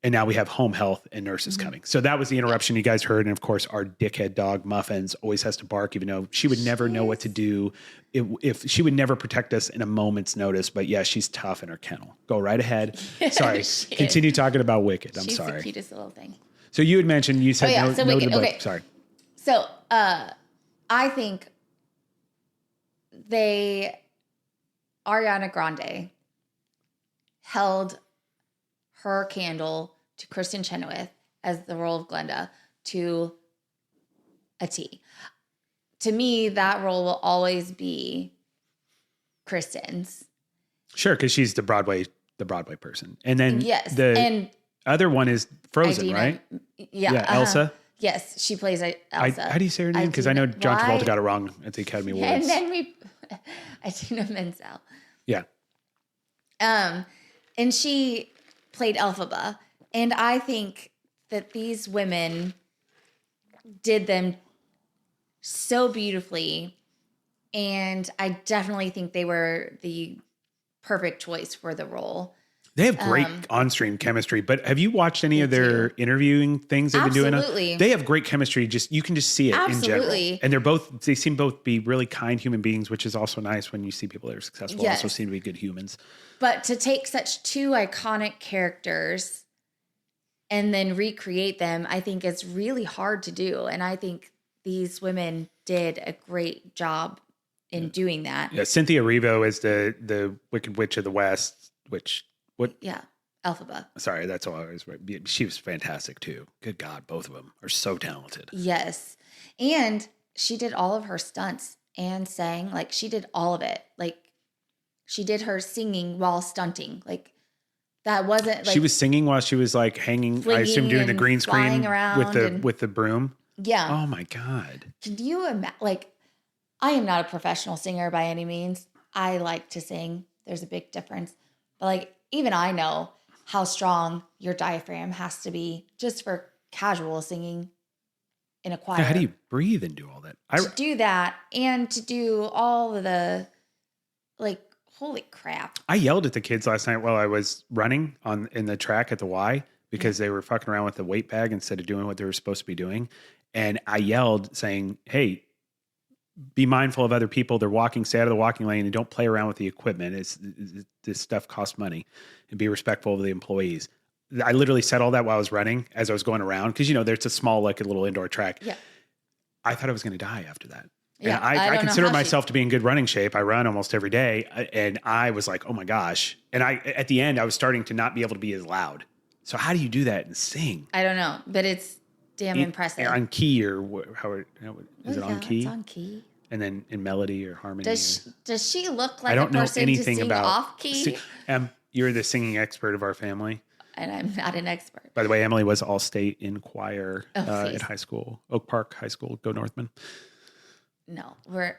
And now we have home health and nurses coming. So that was the interruption you guys heard. And of course, our dickhead dog Muffins always has to bark, even though she would never know what to do. If she would never protect us in a moment's notice. But yeah, she's tough in her kennel. Go right ahead. Sorry. Continue talking about Wicked. I'm sorry. She's the cutest little thing. So you had mentioned, you said no to the book. Okay. Sorry. So I think Ariana Grande held her candle to Kristin Chenoweth as the role of Glenda to a T. To me, that role will always be Kristin's. Sure, because she's the Broadway person. And then yes, and other one is Frozen, Idina, right? Yeah. Elsa. Yes, she plays Elsa. How do you say her name? Because I know John Travolta got it wrong at the Academy Awards. And then Idina Menzel. Yeah. And she played Elphaba. And I think that these women did them so beautifully. And I definitely think they were the perfect choice for the role. They have great on-stream chemistry, but have you watched any of their interviewing things they've been doing? Absolutely. They have great chemistry. You can just see it in general. And they seem both be really kind human beings, which is also nice when you see people that are successful, also seem to be good humans. But to take such two iconic characters and then recreate them, I think is really hard to do. And I think these women did a great job in doing that. Yeah, Cynthia Erivo is the Wicked Witch of the West, Yeah, Elphaba. Sorry, that's all I was right. She was fantastic too. Good God, both of them are so talented. Yes. And she did all of her stunts and sang. Like, she did all of it. Like, she did her singing while stunting. Like, that wasn't like... She was singing while she was like hanging, I assume doing the green screen with the broom. Yeah. Oh my God. Can you imagine? Like, I am not a professional singer by any means. I like to sing. There's a big difference. But like, even I know how strong your diaphragm has to be just for casual singing in a choir. How do you breathe and do all that? To do that and to do all of the, like, holy crap. I yelled at the kids last night while I was running in the track at the Y because they were fucking around with the weight bag instead of doing what they were supposed to be doing. And I yelled saying, hey, be mindful of other people. They're walking, stay out of the walking lane and don't play around with the equipment. This stuff costs money, and be respectful of the employees. I literally said all that while I was running as I was going around. Cause there's a small, like a little indoor track. Yeah. I thought I was going to die after that. Yeah. And I consider myself to be in good running shape. I run almost every day. And I was like, oh my gosh. And at the end, I was starting to not be able to be as loud. So how do you do that and sing? I don't know, but it's damn impressive. On key or is it on key? It's on key. And then in melody or harmony. Does she look like a person to sing off key? You're the singing expert of our family. And I'm not an expert. By the way, Emily was all-state in choir at high school. Oak Park High School. Go Northman. No, I'm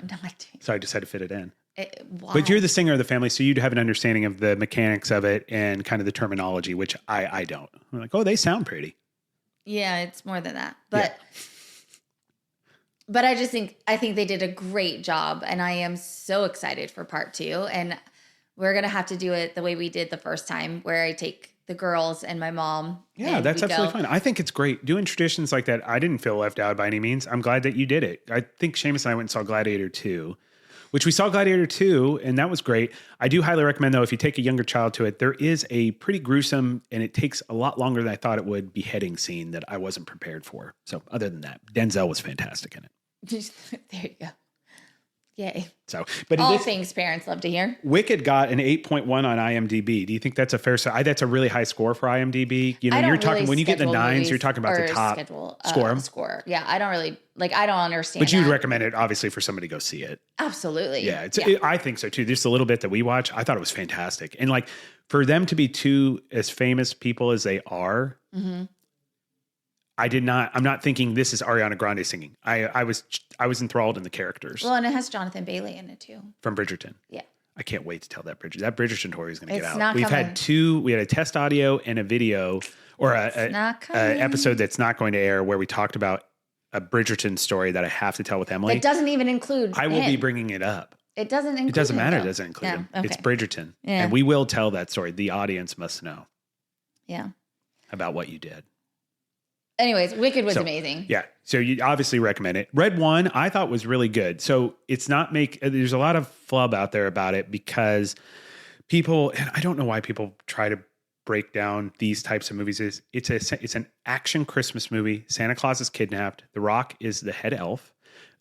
not doing So I just had to fit it in. Why? But you're the singer of the family, so you'd have an understanding of the mechanics of it and kind of the terminology, which I don't. I'm like, oh, they sound pretty. Yeah, it's more than that. But I think they did a great job, and I am so excited for part 2. And we're gonna have to do it the way we did the first time, where I take the girls and my mom. Yeah, that's absolutely fine. I think it's great doing traditions like that. I didn't feel left out by any means. I'm glad that you did it. I think Seamus and I went and saw Gladiator 2, which we saw Gladiator 2, and that was great. I do highly recommend, though, if you take a younger child to it, there is a pretty gruesome, and it takes a lot longer than I thought it would, beheading scene that I wasn't prepared for. So other than that, Denzel was fantastic in it. There you go. Yay. So, but all things parents love to hear. Wicked got an 8.1 on IMDb. Do you think that's a fair that's a really high score for IMDb? You know, you're talking when you get the 9s, you're talking about the top score. Yeah, I don't really I don't understand. But you'd recommend it obviously for somebody to go see it. Absolutely. Yeah, I think so too. Just a little bit that we watch, I thought it was fantastic. And like for them to be two as famous people as they are, I'm not thinking this is Ariana Grande singing. I was enthralled in the characters. Well, and it has Jonathan Bailey in it too. From Bridgerton. Yeah. I can't wait to tell that Bridgerton story is going to get out. Not We've coming. had 2, we had a test audio and a video or a episode that's not going to air where we talked about a Bridgerton story that I have to tell with Emily. It doesn't even include I will be bringing it up. It doesn't include It doesn't matter. Though. It doesn't include him. Okay. It's Bridgerton. Yeah. And we will tell that story. The audience must know. Yeah. About what you did. Anyways, Wicked was amazing. Yeah. So you obviously recommend it. Red One, I thought was really good. So it's not there's a lot of flub out there about it because people, and I don't know why people try to break down these types of movies. It's an action Christmas movie. Santa Claus is kidnapped. The Rock is the head elf.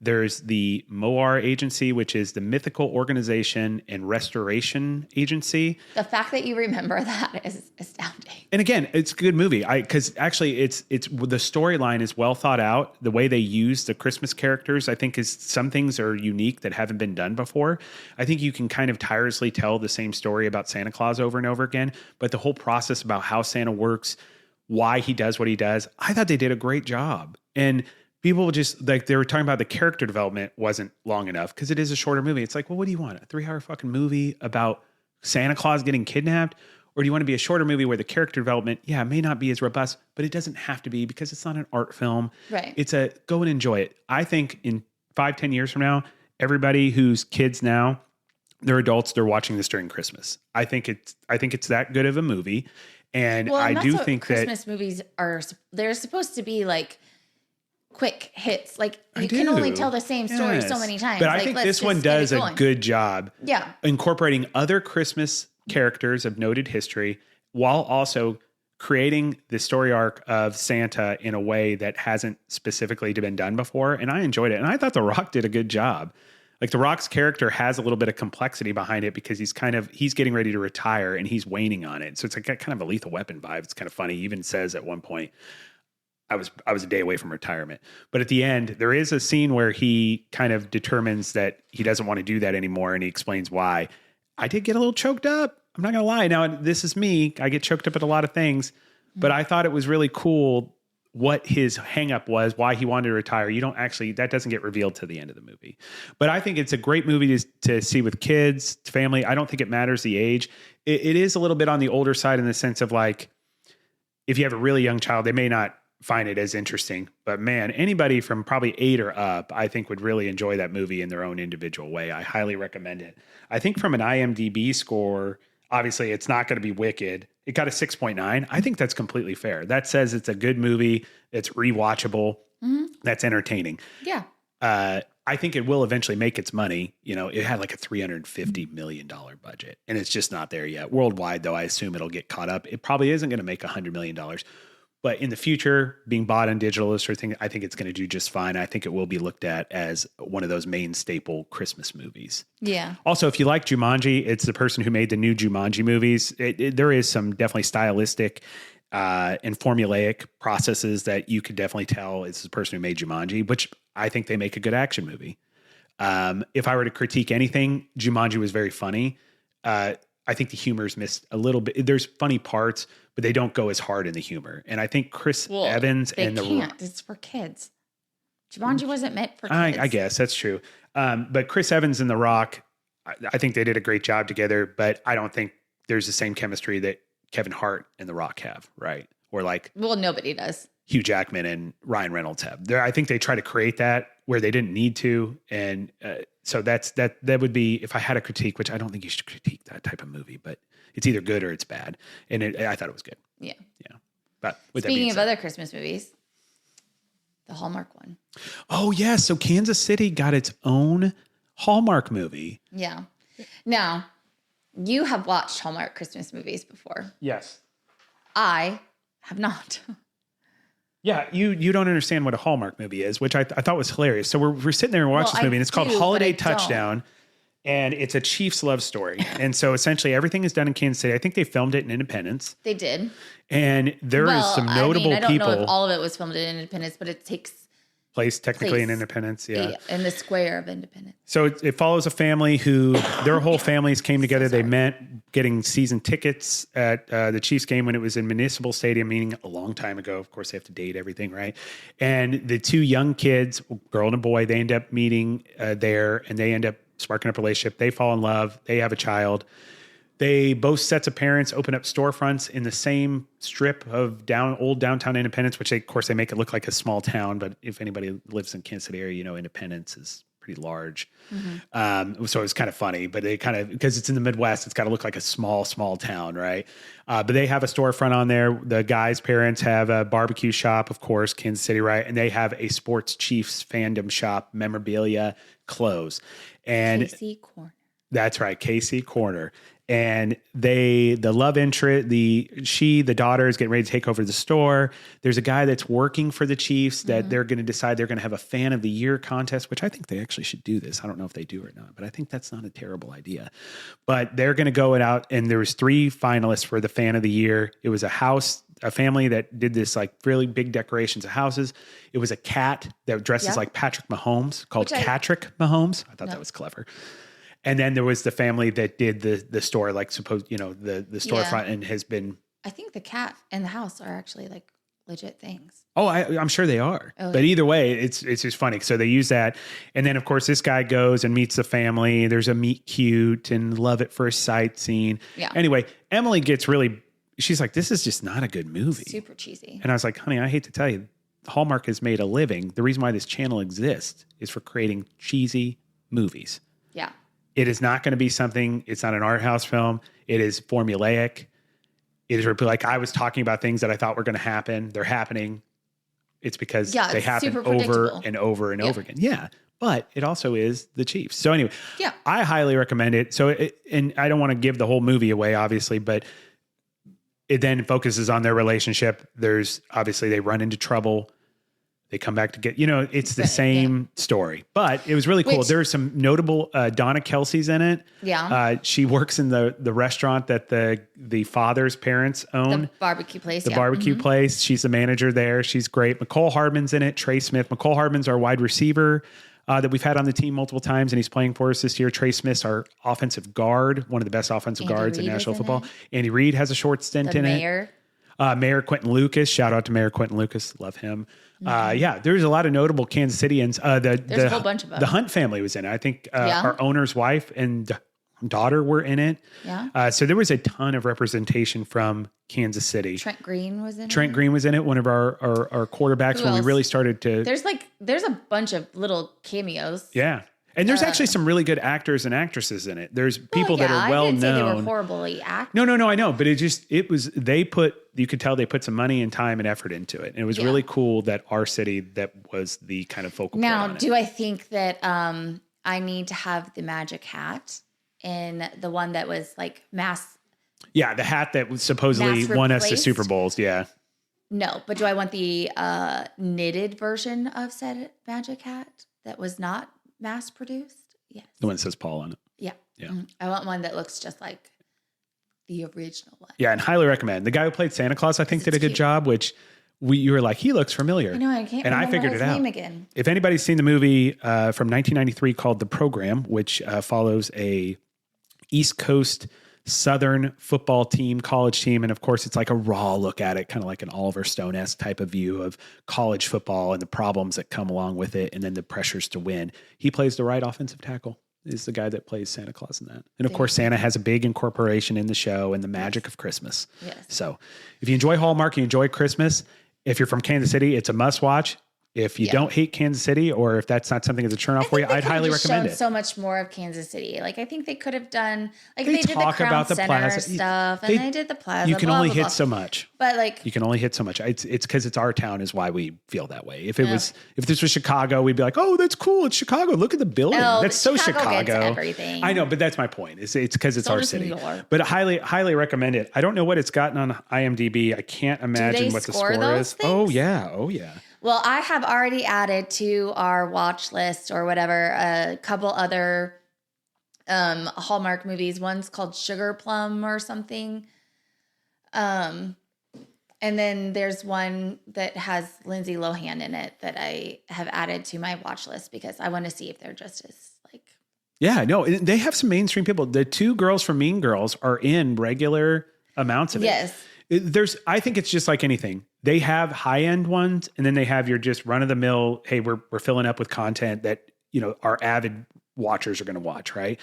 There's the Moar Agency, which is the mythical organization and restoration agency. The fact that you remember that is astounding. And again, it's a good movie. Because actually, it's the storyline is well thought out. The way they use the Christmas characters, I think, is some things are unique that haven't been done before. I think you can kind of tirelessly tell the same story about Santa Claus over and over again, but the whole process about how Santa works, why he does what he does, I thought they did a great job. And people just like they were talking about the character development wasn't long enough because it is a shorter movie. It's like, well, what do you want? A 3-hour fucking movie about Santa Claus getting kidnapped? Or do you want to be a shorter movie where the character development, may not be as robust, but it doesn't have to be because it's not an art film. Right. It's go and enjoy it. I think in 5-10 years from now, everybody who's kids now, they're adults, they're watching this during Christmas. I think it's that good of a movie. And I do think that Christmas movies they're supposed to be like quick hits. Like you can only tell the same story so many times. But I think this one does a good job incorporating other Christmas characters of noted history while also creating the story arc of Santa in a way that hasn't specifically been done before. And I enjoyed it. And I thought The Rock did a good job. Like The Rock's character has a little bit of complexity behind it because he's getting ready to retire and he's waning on it. So it's like kind of a Lethal Weapon vibe. It's kind of funny. He even says at one point, I was a day away from retirement. But at the end, there is a scene where he kind of determines that he doesn't want to do that anymore. And he explains why. I did get a little choked up. I'm not going to lie. Now, this is me. I get choked up at a lot of things. But I thought it was really cool what his hang up was, why he wanted to retire. That doesn't get revealed to the end of the movie. But I think it's a great movie to see with kids, family. I don't think it matters the age. It is a little bit on the older side in the sense of like, if you have a really young child, they may not find it as interesting. But man, anybody from probably 8 or up, I think would really enjoy that movie in their own individual way. I highly recommend it. I think from an IMDb score, obviously it's not going to be Wicked. It got a 6.9. I think that's completely fair. That says it's a good movie. It's rewatchable. That's entertaining. Yeah. I think it will eventually make its money. You know, it had like a $350 million budget and it's just not there yet. Worldwide, though, I assume it'll get caught up. It probably isn't going to make $100 million. But in the future, being bought on digital, this sort of thing, I think it's going to do just fine. I think it will be looked at as one of those main staple Christmas movies. Yeah. Also, if you like Jumanji, it's the person who made the new Jumanji movies. There is some definitely stylistic and formulaic processes that you could definitely tell it's the person who made Jumanji, which I think they make a good action movie. If I were to critique anything, Jumanji was very funny. I think the humor's missed a little bit. There's funny parts, but they don't go as hard in the humor. And I think Chris Evans and it's for kids. Jumanji wasn't meant for kids. I guess that's true. But Chris Evans and The Rock, I think they did a great job together, but I don't think there's the same chemistry that Kevin Hart and The Rock have, right? Or like, well, nobody does. Hugh Jackman and Ryan Reynolds have. I think they try to create that where they didn't need to, and so that would be, if I had a critique, which I don't think you should critique that type of movie, but it's either good or it's bad, and I thought it was good. Yeah. But speaking of other Christmas movies, the Hallmark one. Oh yeah, so Kansas City got its own Hallmark movie. Yeah. Now, you have watched Hallmark Christmas movies before. Yes. I have not. Yeah, you don't understand what a Hallmark movie is, which I thought was hilarious. So we're sitting there and watching this movie, and it's called Holiday Touchdown, and it's a Chiefs love story. And so essentially everything is done in Kansas City. I think they filmed it in Independence. They did. And there is some notable people. I don't know if all of it was filmed in Independence, but it takes place technically in Independence, yeah. In the square of Independence. So it follows a family who, their whole families came together. They met getting season tickets at the Chiefs game when it was in Municipal Stadium, meaning a long time ago. Of course, they have to date everything, right? And the two young kids, girl and a boy, they end up meeting there, and they end up sparking up a relationship. They fall in love. They have a child. They, both sets of parents, open up storefronts in the same strip of old downtown Independence, which of course they make it look like a small town. But if anybody lives in Kansas City area, you know, Independence is pretty large. Mm-hmm. So it's kind of funny, but they kind of, because it's in the Midwest, it's got to look like a small town, right? But they have a storefront on there. The guy's parents have a barbecue shop, of course, Kansas City, right? And they have a sports Chiefs fandom shop, memorabilia, clothes. And KC Corner. That's right, KC Corner. And the love interest, the daughter is getting ready to take over the store. There's a guy that's working for the Chiefs that they're going to decide they're going to have a fan of the year contest, which I think they actually should do this. I don't know if they do or not, but I think that's not a terrible idea. But they're going to go out, and there was 3 finalists for the fan of the year. It was a family that did this like really big decorations of houses. It was a cat that dresses like Patrick Mahomes called Catrick Mahomes. I thought that was clever. And then there was the family that did the store, like the storefront, and has been. I think the cat and the house are actually like legit things. Oh, I'm sure they are. Oh. But either way, it's just funny. So they use that. And then of course this guy goes and meets the family. There's a meet cute and love at first sight scene. Yeah. Anyway, Emily gets she's like, this is just not a good movie. Super cheesy. And I was like, honey, I hate to tell you, Hallmark has made a living. The reason why this channel exists is for creating cheesy movies. Yeah. It is not going to be something, it's not an art house film. It is formulaic. It is like I was talking about things that I thought were going to happen. They're happening. It's because they happen over and over and over again. Yeah. But it also is the Chiefs. So anyway, I highly recommend it. So, and I don't want to give the whole movie away, obviously, but it then focuses on their relationship. There's obviously they run into trouble. They come back to get, it's the same story, but it was really cool. There's some notable, Donna Kelsey's in it. Yeah. She works in the restaurant that the father's parents own. The barbecue place. The barbecue place. She's the manager there. She's great. Nicole Hardman's in it. Trey Smith. Nicole Hardman's our wide receiver that we've had on the team multiple times, and he's playing for us this year. Trey Smith's our offensive guard, one of the best offensive guards in National Football. Andy Reid has a short stint in it. Mayor Quentin Lucas. Shout out to Mayor Quentin Lucas. Love him. There's a lot of notable Kansas Cityans. There's a whole bunch of them. The Hunt family was in it. I think our owner's wife and daughter were in it. Yeah. So there was a ton of representation from Kansas City. Trent Green was in it. Trent Green was in it, one of our quarterbacks when we really started to. There's a bunch of little cameos. Yeah. And there's actually some really good actors and actresses in it. There's people that are well known. I didn't say they were horribly acting. No, I know, but you could tell they put some money and time and effort into it. And it was really cool that our city, that was the kind of focal point. Now, do I think that I need to have the magic hat in the one that was like mass? Yeah, the hat that was supposedly won us the Super Bowls. Yeah. No, but do I want the knitted version of said magic hat that was not mass produced? Yes. The one that says Paul on it. Yeah. Yeah. Mm-hmm. I want one that looks just like the original one. Yeah, and highly recommend. The guy who played Santa Claus, I think, did a good job, which you were like, he looks familiar. I know, I can't remember figured his name again. If anybody's seen the movie from 1993 called The Program, which follows a East Coast Southern football team, college team. And of course, it's like a raw look at it, kind of like an Oliver Stone-esque type of view of college football and the problems that come along with it, and then the pressures to win. He plays the right offensive tackle. is the guy that plays Santa Claus in that. And of course, Santa has a big incorporation in the show and the magic of Christmas. Yes. So if you enjoy Hallmark, you enjoy Christmas. If you're from Kansas City, it's a must watch. If you don't hate Kansas City, or if that's not something that's a turn off for you, I'd highly recommend it. So much more of Kansas City. Like, I think they could have done, like, they did the Crown about the Center plaza stuff, and they did the plaza. You can only hit so much. But like, you can only hit so much. It's because it's our town is why we feel that way. If this was Chicago, we'd be like, oh, that's cool. It's Chicago. Look at the building. That's so Chicago. Gets everything. I know, but that's my point. It's because it's our city. But I highly recommend it. I don't know what it's gotten on IMDb. I can't imagine what the score is. Things? Oh yeah. Well, I have already added to our watch list or whatever a couple other Hallmark movies. One's called Sugar Plum or something. And then there's one that has Lindsay Lohan in it that I have added to my watch list because I want to see if they're just as like. Yeah, no, they have some mainstream people. The two girls from Mean Girls are in regular amounts of it. Yes. I think it's just like anything. They have high end ones, and then they have your just run of the mill. Hey, we're filling up with content that our avid watchers are going to watch. Right?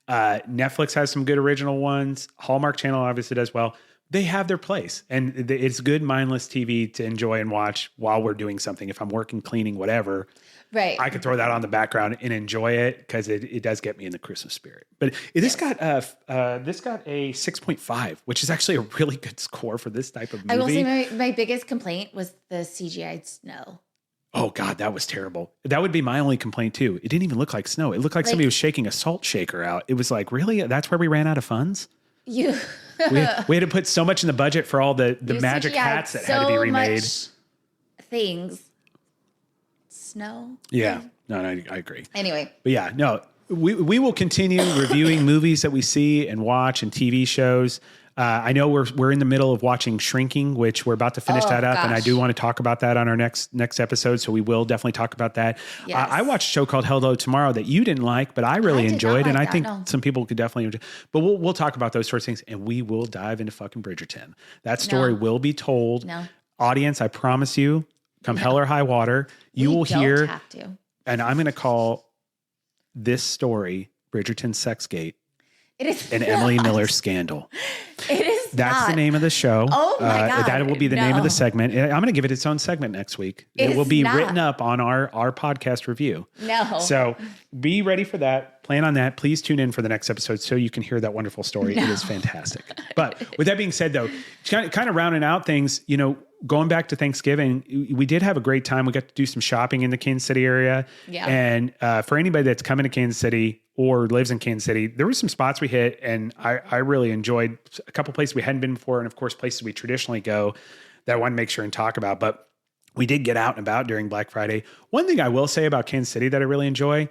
Netflix has some good original ones. Hallmark Channel obviously does well. They have their place, and it's good mindless TV to enjoy and watch while we're doing something. If I'm working, cleaning, whatever. Right. I could throw that on the background and enjoy it because it does get me in the Christmas spirit. But this got a 6.5, which is actually a really good score for this type of movie. I will say my biggest complaint was the CGI snow. Oh God, that was terrible. That would be my only complaint too. It didn't even look like snow. It looked like somebody was shaking a salt shaker out. It was like, really? That's where we ran out of funds? we had to put so much in the budget for all the magic hats that had to be remade. Things. Snow. Yeah. No, I agree. Anyway. But yeah, no, we will continue reviewing movies that we see and watch and TV shows. I know we're in the middle of watching Shrinking, which we're about to finish that up. Gosh. And I do want to talk about that on our next episode. So we will definitely talk about that. Yes. I watched a show called Hello Tomorrow that you didn't like, but I really enjoyed. And I think some people could definitely enjoy. But we'll talk about those sorts of things, and we will dive into fucking Bridgerton. That story will be told. No. Audience, I promise you, come hell or high water, you will hear. Have to. And I'm going to call this story Bridgerton Sexgate. It is an Emily Miller scandal. It is. That's the name of the show. Oh my God. That will be the name of the segment. I'm going to give it its own segment next week. It will be written up on our podcast review. No. So be ready for that. Plan on that. Please tune in for the next episode so you can hear that wonderful story. No. It is fantastic. But with that being said, though, kind of rounding out things, going back to Thanksgiving, we did have a great time. We got to do some shopping in the Kansas City area. Yeah. And for anybody that's coming to Kansas City or lives in Kansas City, there were some spots we hit, and I really enjoyed a couple places we hadn't been before, and of course places we traditionally go that I want to make sure and talk about. But we did get out and about during Black Friday. One thing I will say about Kansas City that I really enjoy,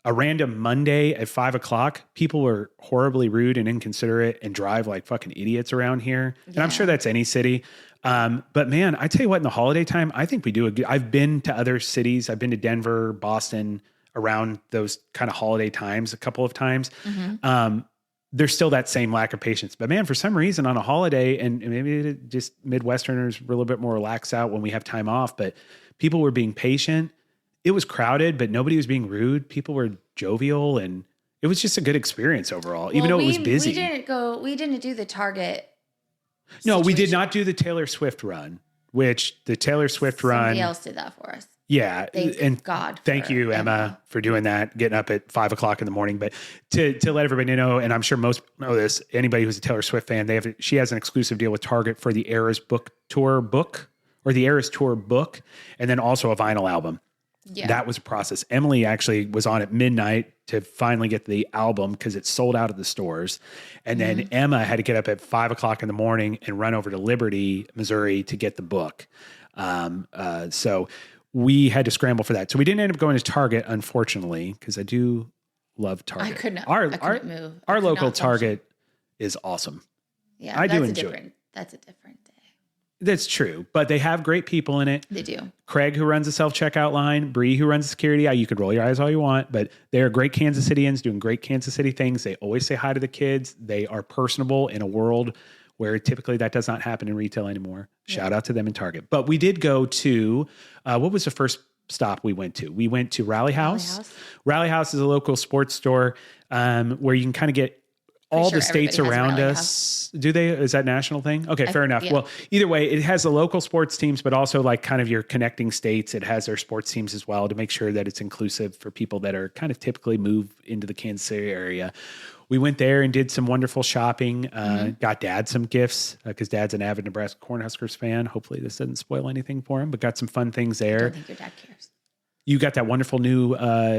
a random Monday at 5:00, people were horribly rude and inconsiderate and drive like fucking idiots around here. Yeah. And I'm sure that's any city. But man, I tell you what, in the holiday time, I think we do I've been to other cities. I've been to Denver, Boston, around those kind of holiday times a couple of times. Mm-hmm. There's still that same lack of patience, but man, for some reason on a holiday, and maybe just Midwesterners were a little bit more relaxed out when we have time off, but people were being patient. It was crowded, but nobody was being rude. People were jovial, and it was just a good experience overall, even though it was busy. We didn't do the Target. No, we did not do the Taylor Swift run, which the Taylor Swift run. Somebody else did that for us. Yeah. Thank God. Thank you, Emma, for doing that, getting up at 5:00 in the morning. But to let everybody know, and I'm sure most know this, anybody who's a Taylor Swift fan, she has an exclusive deal with Target for the Eras Tour book, and then also a vinyl album. Yeah. That was a process. Emily actually was on at midnight to finally get the album because it sold out of the stores. And then Emma had to get up at 5:00 in the morning and run over to Liberty, Missouri to get the book. So we had to scramble for that. So we didn't end up going to Target, unfortunately, because I do love Target. I couldn't move. Our local Target is awesome. Yeah, I do enjoy it. That's a different day. That's true, but they have great people in it. They do. Craig, who runs the self-checkout line, Bree, who runs the security. You could roll your eyes all you want, but they are great Kansas Cityans doing great Kansas City things. They always say hi to the kids. They are personable in a world where typically that does not happen in retail anymore. Shout out to them in Target. But we did go to, what was the first stop we went to. We went to Rally House. House? Rally House is a local sports store where you can kind of get all the states around us. Do they? Is that a national thing? Okay, fair enough. Yeah. Well, either way, it has the local sports teams, but also like kind of your connecting states. It has their sports teams as well to make sure that it's inclusive for people that are kind of typically move into the Kansas City area. We went there and did some wonderful shopping. Got Dad some gifts because Dad's an avid Nebraska Cornhuskers fan. Hopefully this doesn't spoil anything for him, but got some fun things there. I don't think your dad cares. You got that wonderful new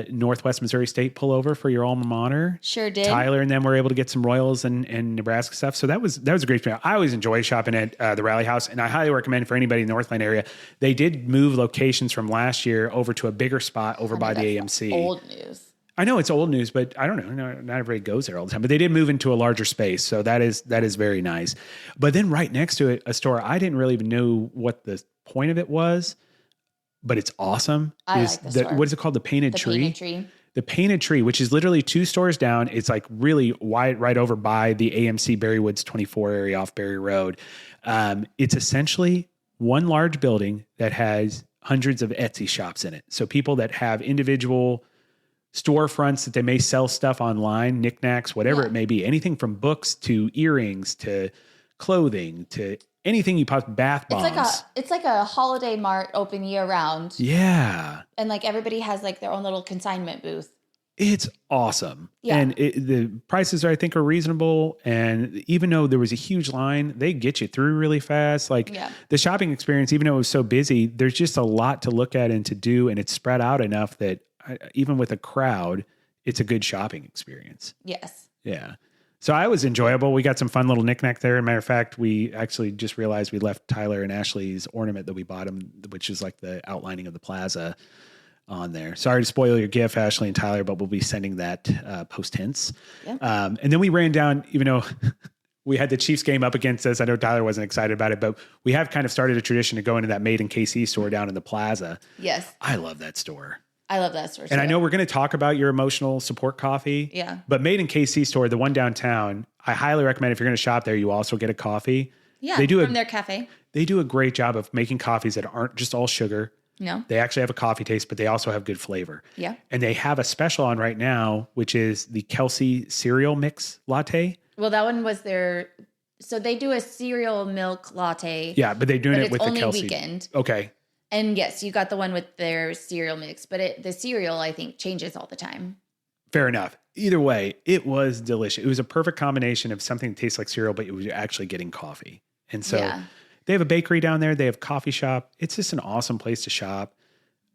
Northwest Missouri State pullover for your alma mater. Sure did. Tyler and them were able to get some Royals and Nebraska stuff. So that was a great experience. I always enjoy shopping at the Rally House, and I highly recommend for anybody in the Northland area. They did move locations from last year over to a bigger spot over by the AMC. Old news. I know it's old news, but I don't know. Not everybody goes there all the time. But they did move into a larger space, so that is very nice. But then right next to it, a store I didn't really even know what the point of it was, but it's awesome. I like the store. What is it called? The Painted Tree? Painted Tree. The Painted Tree, which is literally 2 stores down. It's like really wide, right over by the AMC Berry Woods 24 area off Berry Road. It's essentially one large building that has hundreds of Etsy shops in it. So people that have individual storefronts that they may sell stuff online, knickknacks, whatever it may be, anything from books to earrings to clothing to anything you possibly, bath bombs. It's like a holiday mart open year round. Yeah. And like everybody has like their own little consignment booth. It's awesome. Yeah. And the prices I think are reasonable. And even though there was a huge line, they get you through really fast. Like the shopping experience, even though it was so busy, there's just a lot to look at and to do. And it's spread out enough that even with a crowd, it's a good shopping experience. Yes. Yeah. So I was enjoyable. We got some fun little knickknack there. As a matter of fact, we actually just realized we left Tyler and Ashley's ornament that we bought them, which is like the outlining of the plaza on there. Sorry to spoil your gift, Ashley and Tyler, but we'll be sending that post tense. Yeah. And then we ran down, even though we had the Chiefs game up against us. I know Tyler wasn't excited about it, but we have kind of started a tradition to go into that Made in KC store down in the plaza. Yes. I love that store. I love that store. And I know we're going to talk about your emotional support coffee. Yeah. But Made in KC store, the one downtown, I highly recommend if you're going to shop there, you also get a coffee. Yeah. They do from their cafe. They do a great job of making coffees that aren't just all sugar. No. They actually have a coffee taste, but they also have good flavor. Yeah. And they have a special on right now, which is the Kelsey cereal mix latte. Well, that one was so they do a cereal milk latte. Yeah, but they're doing it with the Kelsey. Only weekend. Okay. And yes, you got the one with their cereal mix, but the cereal, I think, changes all the time. Fair enough. Either way, it was delicious. It was a perfect combination of something that tastes like cereal, but it was actually getting coffee. And so they have a bakery down there. They have a coffee shop. It's just an awesome place to shop.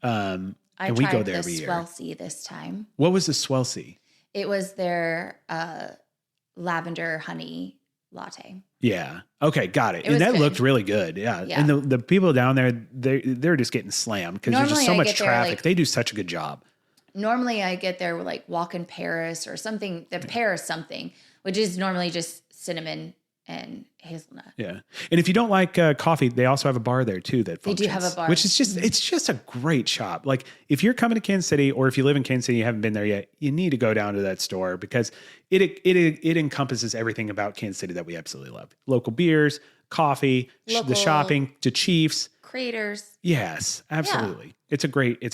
And we go there every year. I tried the Swelsey this time. What was the Swelsey? It was their lavender honey latte. Yeah. Okay. Got it. And that looked really good. Yeah. And the people down there, they're just getting slammed because there's just so much traffic. They do such a good job. Normally I get there with like walk in Paris or something, the Paris something, which is normally just cinnamon and hazelnut. Yeah. And if you don't like coffee, they also have a bar there too that functions. They do have a bar. Which is it's just a great shop. Like if you're coming to Kansas City or if you live in Kansas City and you haven't been there yet, you need to go down to that store because it encompasses everything about Kansas City that we absolutely love. Local beers, coffee, the shopping, to Chiefs. Creators. Yes, absolutely. Yeah. It's a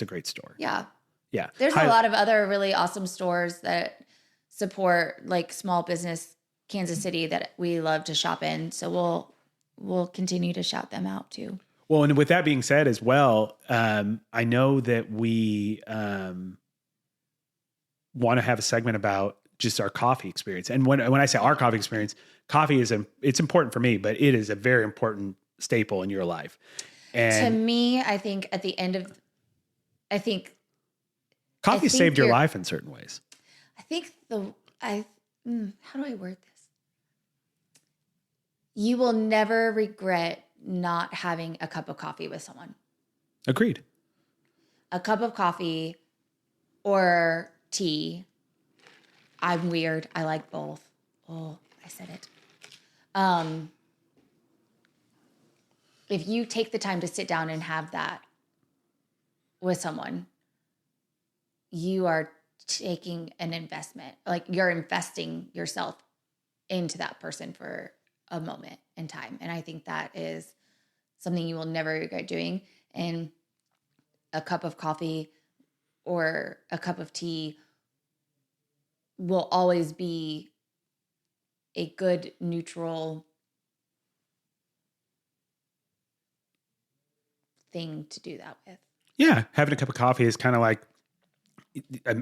great store. Yeah. Yeah. There's a lot of other really awesome stores that support like small business Kansas City that we love to shop in. So we'll continue to shout them out too. Well, and with that being said as well, I know that we want to have a segment about just our coffee experience. And when I say our coffee experience, coffee it's important for me, but it is a very important staple in your life. And to me, I think at the end of, coffee saved your life in certain ways. I think how do I word this? You will never regret not having a cup of coffee with someone. Agreed. A cup of coffee or tea. I'm weird. I like both. Oh, I said it. If you take the time to sit down and have that with someone, you are taking an investment. Like you're investing yourself into that person for a moment in time. And I think that is something you will never regret doing. And a cup of coffee or a cup of tea will always be a good neutral thing to do that with. Yeah. Having a cup of coffee is kind of like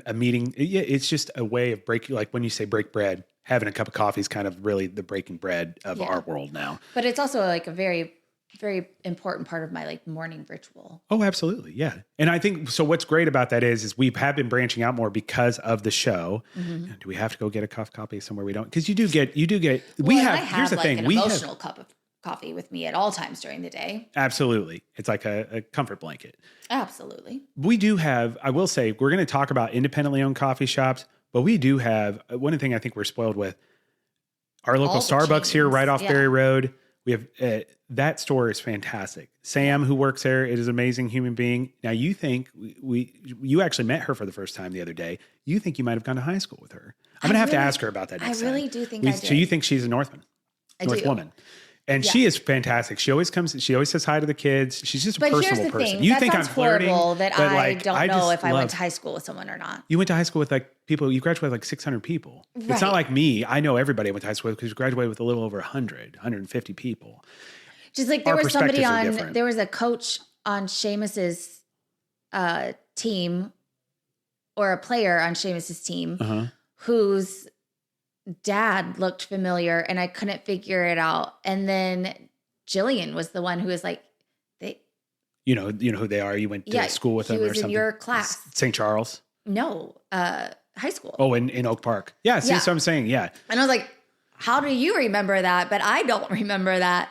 a meeting. Yeah. It's just a way of breaking, like when you say break bread, having a cup of coffee is kind of really the breaking bread of our world now. But it's also like a very, very important part of my like morning ritual. Oh, absolutely. Yeah. And I think, so what's great about that is we have been branching out more because of the show. Mm-hmm. Do we have to go get a coffee somewhere we don't? Cause you do get, here's the like thing. An emotional cup of coffee with me at all times during the day. Absolutely. It's like a comfort blanket. Absolutely. We do have, I will say, we're going to talk about independently owned coffee shops, but we do have one thing I think we're spoiled with. Our local Starbucks chains here right off Berry Road. We have, that store is fantastic. Sam, who works there, it is an amazing human being. Now you think you actually met her for the first time the other day. You think you might have gone to high school with her. I'm going to have to ask her about that next time. I really do think I did. So you think she's a North woman. And she is fantastic. She always comes. She always says hi to the kids. She's just a personable person. Thing. You that think I'm flirting? That I don't know if I went to high school with someone or not. You went to high school with like people. You graduated with like 600 people. Right. It's not like me. I know everybody I went to high school with because we graduated with a little over 100, 150 people. Just like there was somebody on. There was a coach on Seamus's team, or a player on Seamus's team, whose dad looked familiar and I couldn't figure it out. And then Jillian was the one who was like, you know who they are. You went to school with them or something. He was in your class. St. Charles? No, high school. Oh, in Oak Park. Yeah, see, so I'm saying, yeah. And I was like, how do you remember that? But I don't remember that.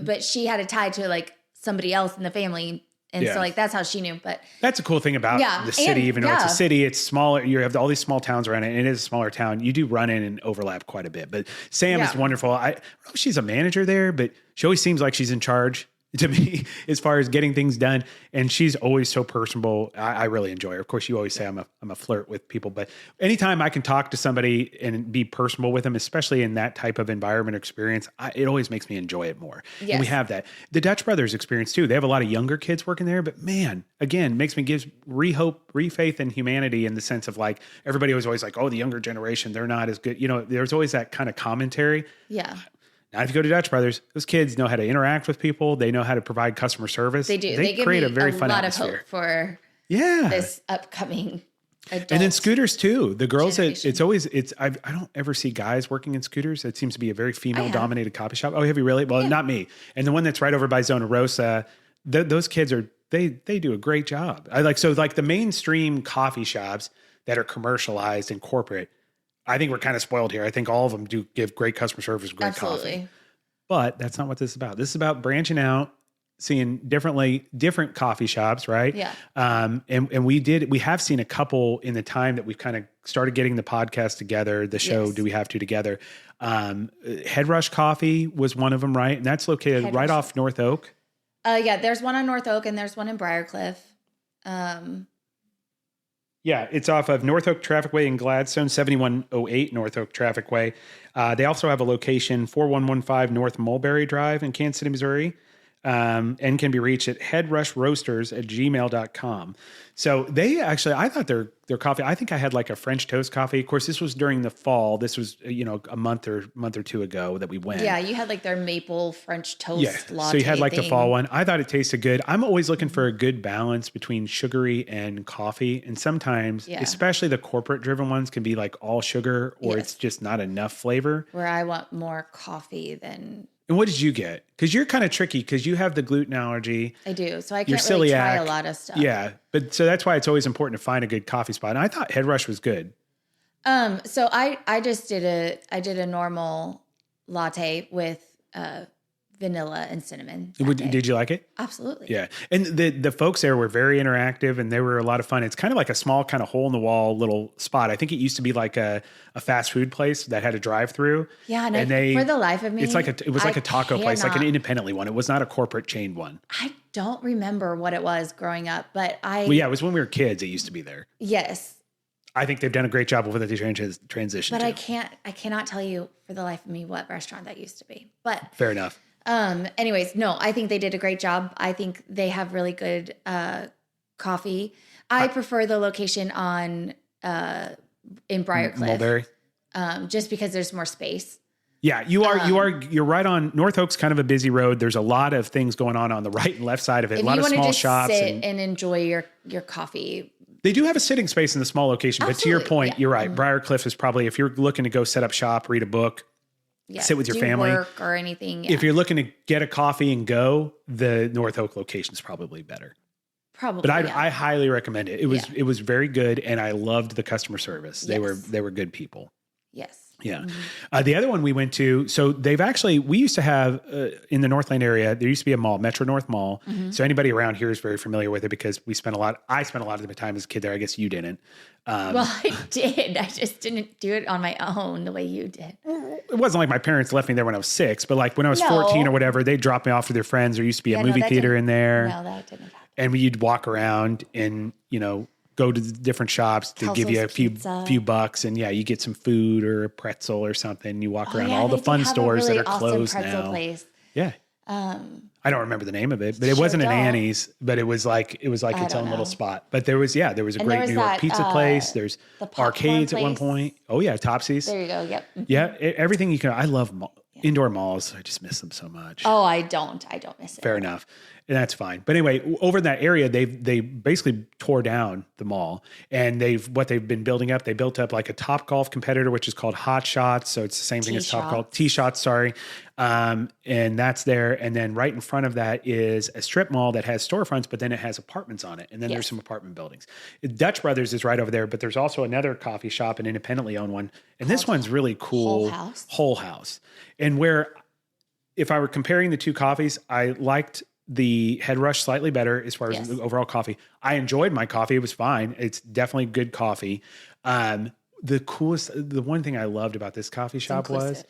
But she had a tie to like somebody else in the family. And so like, that's how she knew. But that's a cool thing about the city, even though it's a city, it's smaller. You have all these small towns around it, and it is a smaller town. You do run in and overlap quite a bit. But Sam is wonderful. I don't know if she's a manager there, but she always seems like she's in charge to me as far as getting things done. And she's always so personable. I really enjoy her. Of course, you always say I'm a flirt with people, but anytime I can talk to somebody and be personable with them, especially in that type of environment experience, it always makes me enjoy it more. Yes. And we have that. The Dutch Brothers experience too. They have a lot of younger kids working there, but man, again, makes me give faith in humanity in the sense of like, everybody was always like, oh, the younger generation, they're not as good. There's always that kind of commentary. Yeah. Now, if you go to Dutch Brothers, those kids know how to interact with people. They know how to provide customer service. They do. They create a very fun atmosphere. Of hope for this upcoming adult. And then scooters too. The girls, I don't ever see guys working in scooters. It seems to be a very female-dominated coffee shop. Oh, have you really? Well, not me. And the one that's right over by Zona Rosa, those kids they do a great job. The mainstream coffee shops that are commercialized and corporate, I think we're kind of spoiled here. I think all of them do give great customer service, great coffee. But that's not what this is about. This is about branching out, seeing different coffee shops, right? Yeah. And we have seen a couple in the time that we've kind of started getting the podcast together, the show Do We Have to together. Head Rush Coffee was one of them, right? And that's located right off North Oak. There's one on North Oak and there's one in Briarcliff. Yeah, it's off of North Oak Traffic Way in Gladstone, 7108 North Oak Traffic Way. They also have a location, 4115 North Mulberry Drive in Kansas City, Missouri, and can be reached at headrushroasters@gmail.com. So they actually, I thought their coffee, I think I had like a French toast coffee. Of course, this was during the fall. This was, a month or two ago that we went. Yeah, you had like their maple French toast latte. So you had like the fall one. I thought it tasted good. I'm always looking for a good balance between sugary and coffee. And sometimes, especially the corporate driven ones, can be like all sugar or it's just not enough flavor. Where I want more coffee than... And what did you get? Because you're kind of tricky because you have the gluten allergy. I do. So I can't really try a lot of stuff. Yeah. But so that's why it's always important to find a good coffee spot. And I thought Head Rush was good. So I just did a normal latte with vanilla and cinnamon. Did you like it? Absolutely. Yeah. And the folks there were very interactive and they were a lot of fun. It's kind of like a small kind of hole in the wall little spot. I think it used to be like a fast food place that had a drive through. Yeah. And for the life of me, it was like a taco place, like an independently one. It was not a corporate chained one. I don't remember what it was growing up, but it was when we were kids. It used to be there. Yes. I think they've done a great job with the transition. But I cannot tell you for the life of me what restaurant that used to be, but fair enough. Anyways, no, I think they did a great job. I think they have really good coffee. I prefer the location on in Briarcliff. Mulberry. Just because there's more space. Yeah, you're right on. North Oak's kind of a busy road. There's a lot of things going on the right and left side of it. A lot of small shops. Sit and enjoy your coffee. They do have a sitting space in the small location, but to your point, you're right. Briarcliff is probably, if you're looking to go set up shop, read a book, sit with your family, work or anything. Yeah. If you're looking to get a coffee and go, the North Oak location is probably better. Probably, but I highly recommend it. It was very good, and I loved the customer service. They were good people. Yes. Yeah. The other one we went to, so we used to have in the Northland area, there used to be a mall, Metro North Mall. So anybody around here is very familiar with it because I spent a lot of the time as a kid there. I guess you didn't. Well, I did. I just didn't do it on my own the way you did. It wasn't like my parents left me there when I was 6, but like when I was 14 or whatever, they dropped me off with their friends. There used to be a movie theater in there. No, that didn't happen. And you'd walk around and, go to the different shops to give you a few bucks, and you get some food or a pretzel or something. You walk around all the fun stores that are closed now. Place. Yeah. I don't remember the name of it, but it wasn't an Annie's, but it was like its own little spot. But there was a great New York pizza place. There's arcades at one point. Oh yeah, Topsy's. There you go. Yep. Yeah, everything you can. I love indoor malls. I just miss them so much. Oh, I don't miss it. Fair enough. And that's fine. But anyway, over in that area, they basically tore down the mall, and what they've been building up. They built up like a Topgolf competitor, which is called Hot Shots. So it's the same thing as Topgolf. T-Shots, sorry. And that's there. And then right in front of that is a strip mall that has storefronts, but then it has apartments on it. And then there's some apartment buildings. Dutch Brothers is right over there, but there's also another coffee shop, an independently owned one. And this one's really cool. Whole House. And if I were comparing the two coffees, I liked the Head Rush slightly better as far as the overall coffee. I enjoyed my coffee. It was fine. It's definitely good coffee. The one thing I loved about this coffee shop was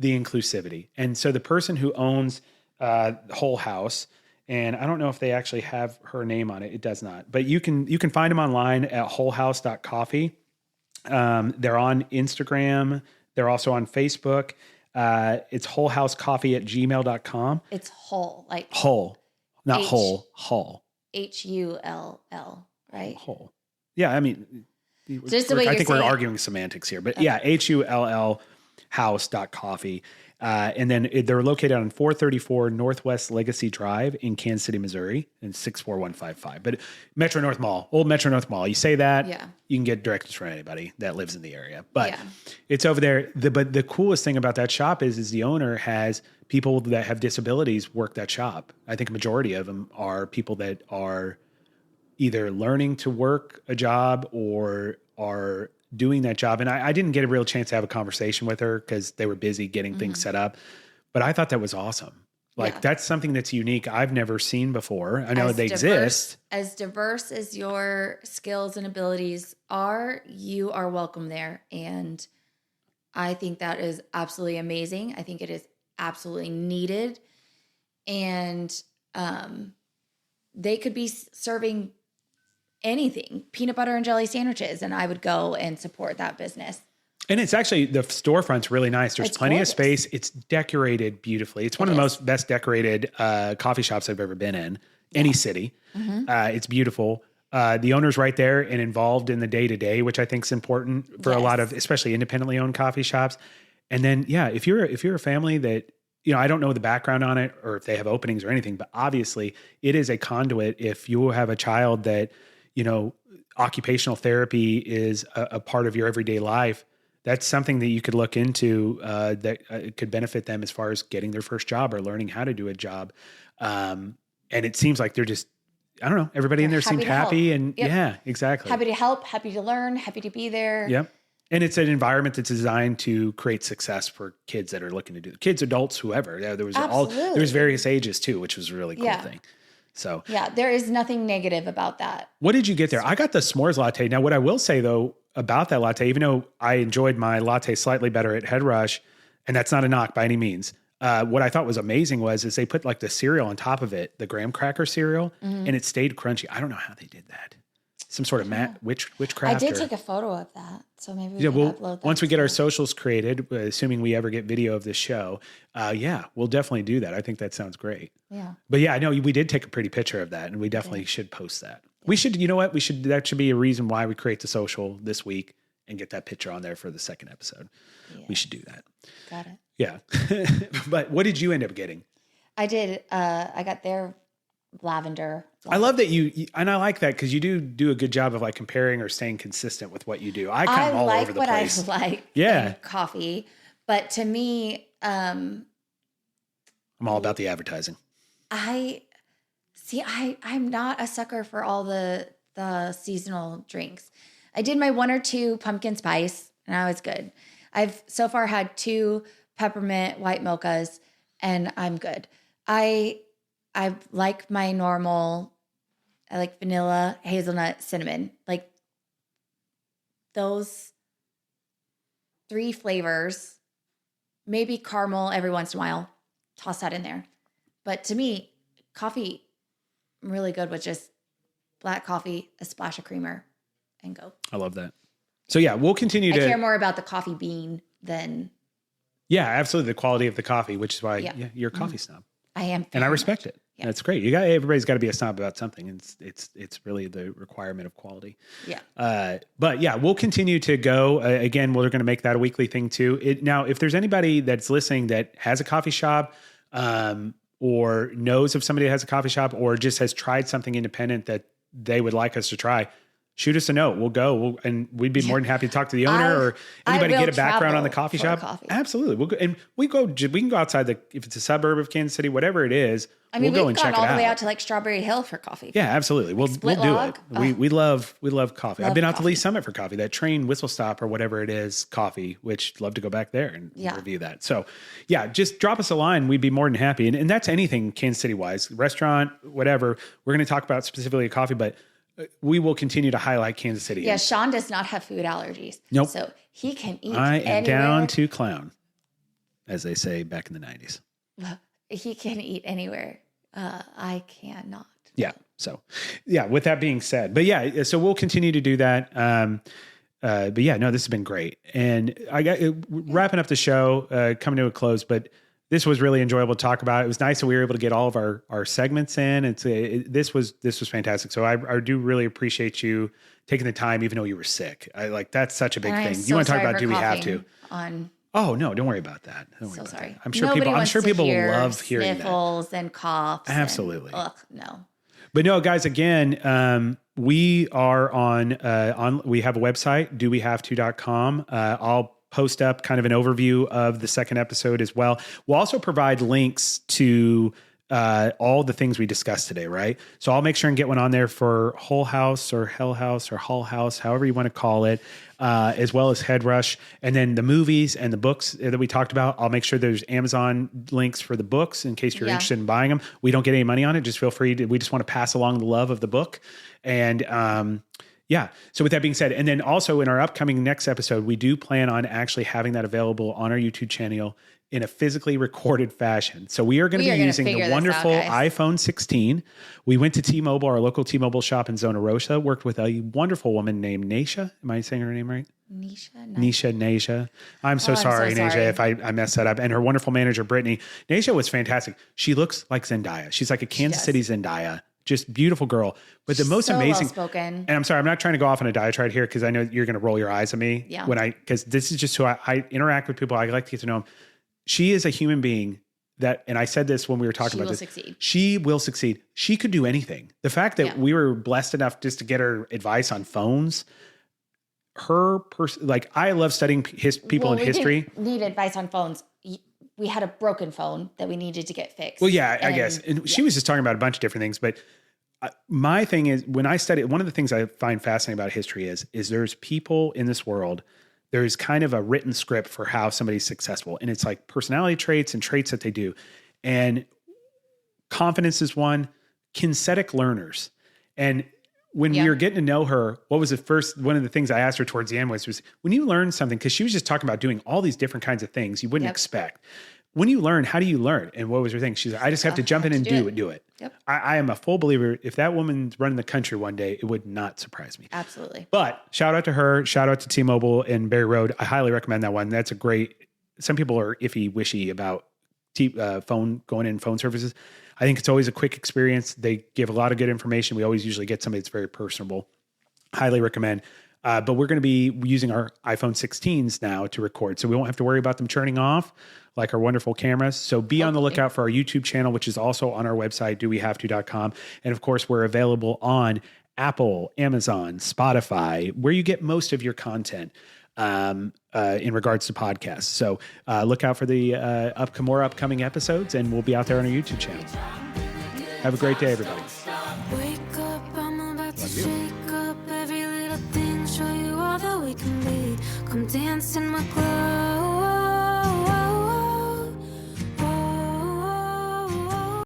the inclusivity. And so the person who owns Whole House, and I don't know if they actually have her name on it. It does not. But you can find them online at wholehouse.coffee. They're on Instagram. They're also on Facebook. It's wholehousecoffee@gmail.com. It's whole, like whole, not whole, Hull. HULL, right? Whole. Yeah, I mean, I think we're arguing semantics here, but HULL house.coffee. And then they're located on 434 Northwest Legacy Drive in Kansas City, Missouri, and 64155. But Metro North Mall, old Metro North Mall. You say that, you can get directions from anybody that lives in the area. But it's over there. But the coolest thing about that shop is the owner has people that have disabilities work that shop. I think a majority of them are people that are either learning to work a job or are doing that job. And I didn't get a real chance to have a conversation with her because they were busy getting things set up. But I thought that was awesome. That's something that's unique. I've never seen before. I know they exist. As diverse as your skills and abilities are, you are welcome there. And I think that is absolutely amazing. I think it is absolutely needed. And they could be serving anything, peanut butter and jelly sandwiches, and I would go and support that business. And it's actually, the storefront's really nice. There's plenty of space. It's decorated beautifully. It's one of the best decorated coffee shops I've ever been in any city. It's beautiful. The owner's right there and involved in the day-to-day, which I think is important for a lot of, especially independently owned coffee shops. And then, if you're a family that, I don't know the background on it or if they have openings or anything, but obviously it is a conduit. If you have a child that, occupational therapy is a part of your everyday life, that's something that you could look into that could benefit them as far as getting their first job or learning how to do a job. And it seems like they're just, I don't know, everybody in there seemed happy and exactly. Happy to help, happy to learn, happy to be there. Yep. And it's an environment that's designed to create success for kids that are looking to do kids, adults, whoever. There was various ages too, which was a really cool thing. So there is nothing negative about that. What did you get there? I got the s'mores latte. Now, what I will say though about that latte, even though I enjoyed my latte slightly better at Head Rush, and that's not a knock by any means. What I thought was amazing is they put like the cereal on top of it, the graham cracker cereal, and it stayed crunchy. I don't know how they did that. Some sort of witchcraft. I did take a photo of that, so maybe we can upload that. Once we get our socials created, assuming we ever get video of this show, we'll definitely do that. I think that sounds great. Yeah. But I know we did take a pretty picture of that, and we definitely should post that. We should, you know what? That should be a reason why we create the social this week and get that picture on there for the second episode. Yeah. We should do that. Got it. Yeah. But what did you end up getting? I did. I got their lavender. I love that and I like that because you do a good job of like comparing or staying consistent with what you do. I come all over the place. I like in coffee, but to me, I'm all about the advertising. I'm not a sucker for all the seasonal drinks. I did my 1 or 2 pumpkin spice and I was good. I've so far had 2 peppermint white mochas and I'm good. I like my normal, I like vanilla, hazelnut, cinnamon. Like those 3 flavors, maybe caramel every once in a while, toss that in there. But to me, coffee, I'm really good with just black coffee, a splash of creamer, and go. I love that. So yeah, we'll continue to... I care more about the coffee bean than... Yeah, absolutely. The quality of the coffee, which is why you're a coffee snob. I am. And I respect it. Yeah. That's great. Everybody's got to be a snob about something. And it's really the requirement of quality. Yeah. But yeah, we'll continue to go. Again, we're going to make that a weekly thing too. Now, if there's anybody that's listening that has a coffee shop, or knows of somebody that has a coffee shop, or just has tried something independent that they would like us to try, shoot us a note. We'll go. And we'd be more than happy to talk to the owner or anybody get a background on the coffee shop. Absolutely. We'll go, and we can go outside if it's a suburb of Kansas City, whatever it is. I mean, we've gone all the way out to like Strawberry Hill for coffee. Yeah, absolutely. We'll do it. We love coffee. I've been out to Lee Summit for coffee, that train whistle stop or whatever it is, coffee, which love to go back there and review that. So yeah, just drop us a line. We'd be more than happy. And that's anything Kansas City wise, restaurant, whatever. We're going to talk about specifically coffee, but we will continue to highlight Kansas City. Yeah, Sean does not have food allergies. Nope. So he can eat I am anywhere. down to clown, as they say back in the 90s. He can eat anywhere. I cannot. Yeah. So, yeah, with that being said, but yeah, so we'll continue to do that. But yeah, no, this has been great. And I got wrapping up the show, coming to a close, but this was really enjoyable to talk about. It was nice that we were able to get all of our segments in. This was fantastic. So I do really appreciate you taking the time, even though you were sick. That's such a big thing. So you want to talk about, do we have to? Oh no, don't worry about that. Sorry. I'm sure people love hearing sniffles and coughs. Absolutely. No. But no, guys, again, we are on we have a website, dowehavето.com. I'll post up kind of an overview of the second episode as well. We'll also provide links to all the things we discussed today, right? So I'll make sure and get one on there for Whole House or Hell House or Hull House, however you want to call it, as well as Head Rush. And then the movies and the books that we talked about, I'll make sure there's Amazon links for the books in case you're interested in buying them. We don't get any money on it. Just feel free we just want to pass along the love of the book. And, yeah. So with that being said, and then also in our upcoming next episode, we do plan on actually having that available on our YouTube channel in a physically recorded fashion. So we are going to be using the wonderful iPhone 16. We went to T-Mobile, our local T-Mobile shop in Zona Rosa, worked with a wonderful woman named Naisha. Am I saying her name right? Naisha. I'm so sorry, Naisha, if I messed that up. And her wonderful manager, Brittany. Naisha was fantastic. She looks like Zendaya. She's like a Kansas City Zendaya. Just beautiful girl. But the most amazing, well-spoken. And I'm sorry, I'm not trying to go off on a diatribe here because I know you're going to roll your eyes at me because this is just who I interact with people. I like to get to know them. She is a human being that, and I said this when we were talking about this. She will succeed. She could do anything. The fact that we were blessed enough just to get her advice on phones. I love studying people in history. Didn't need advice on phones. We had a broken phone that we needed to get fixed. Well, yeah, I guess. And she was just talking about a bunch of different things. But my thing is, when I study, one of the things I find fascinating about history is there's people in this world, there's kind of a written script for how somebody's successful. And it's like personality traits and traits that they do. And confidence is one, kinesthetic learners. And when we were getting to know her, one of the things I asked her towards the end was when you learn something, because she was just talking about doing all these different kinds of things you wouldn't expect. When you learn, how do you learn? And what was her thing? She's like, I just have to jump in and do it. Yep. I am a full believer. If that woman's running the country one day, it would not surprise me. Absolutely. But shout out to her. Shout out to T-Mobile and Berry Road. I highly recommend that one. That's a great, some people are iffy, wishy about phone services. I think it's always a quick experience. They give a lot of good information. We always usually get somebody that's very personable. Highly recommend. But we're going to be using our iPhone 16s now to record, so we won't have to worry about them turning off like our wonderful cameras. So be on the lookout for our YouTube channel, which is also on our website, dowehavето.com. And of course, we're available on Apple, Amazon, Spotify, where you get most of your content in regards to podcasts. So look out for the more upcoming episodes, and we'll be out there on our YouTube channel. Have a great day, everybody. Wake up, I'm about to shake up every little thing, show you all that we can be. Come dance in my glow.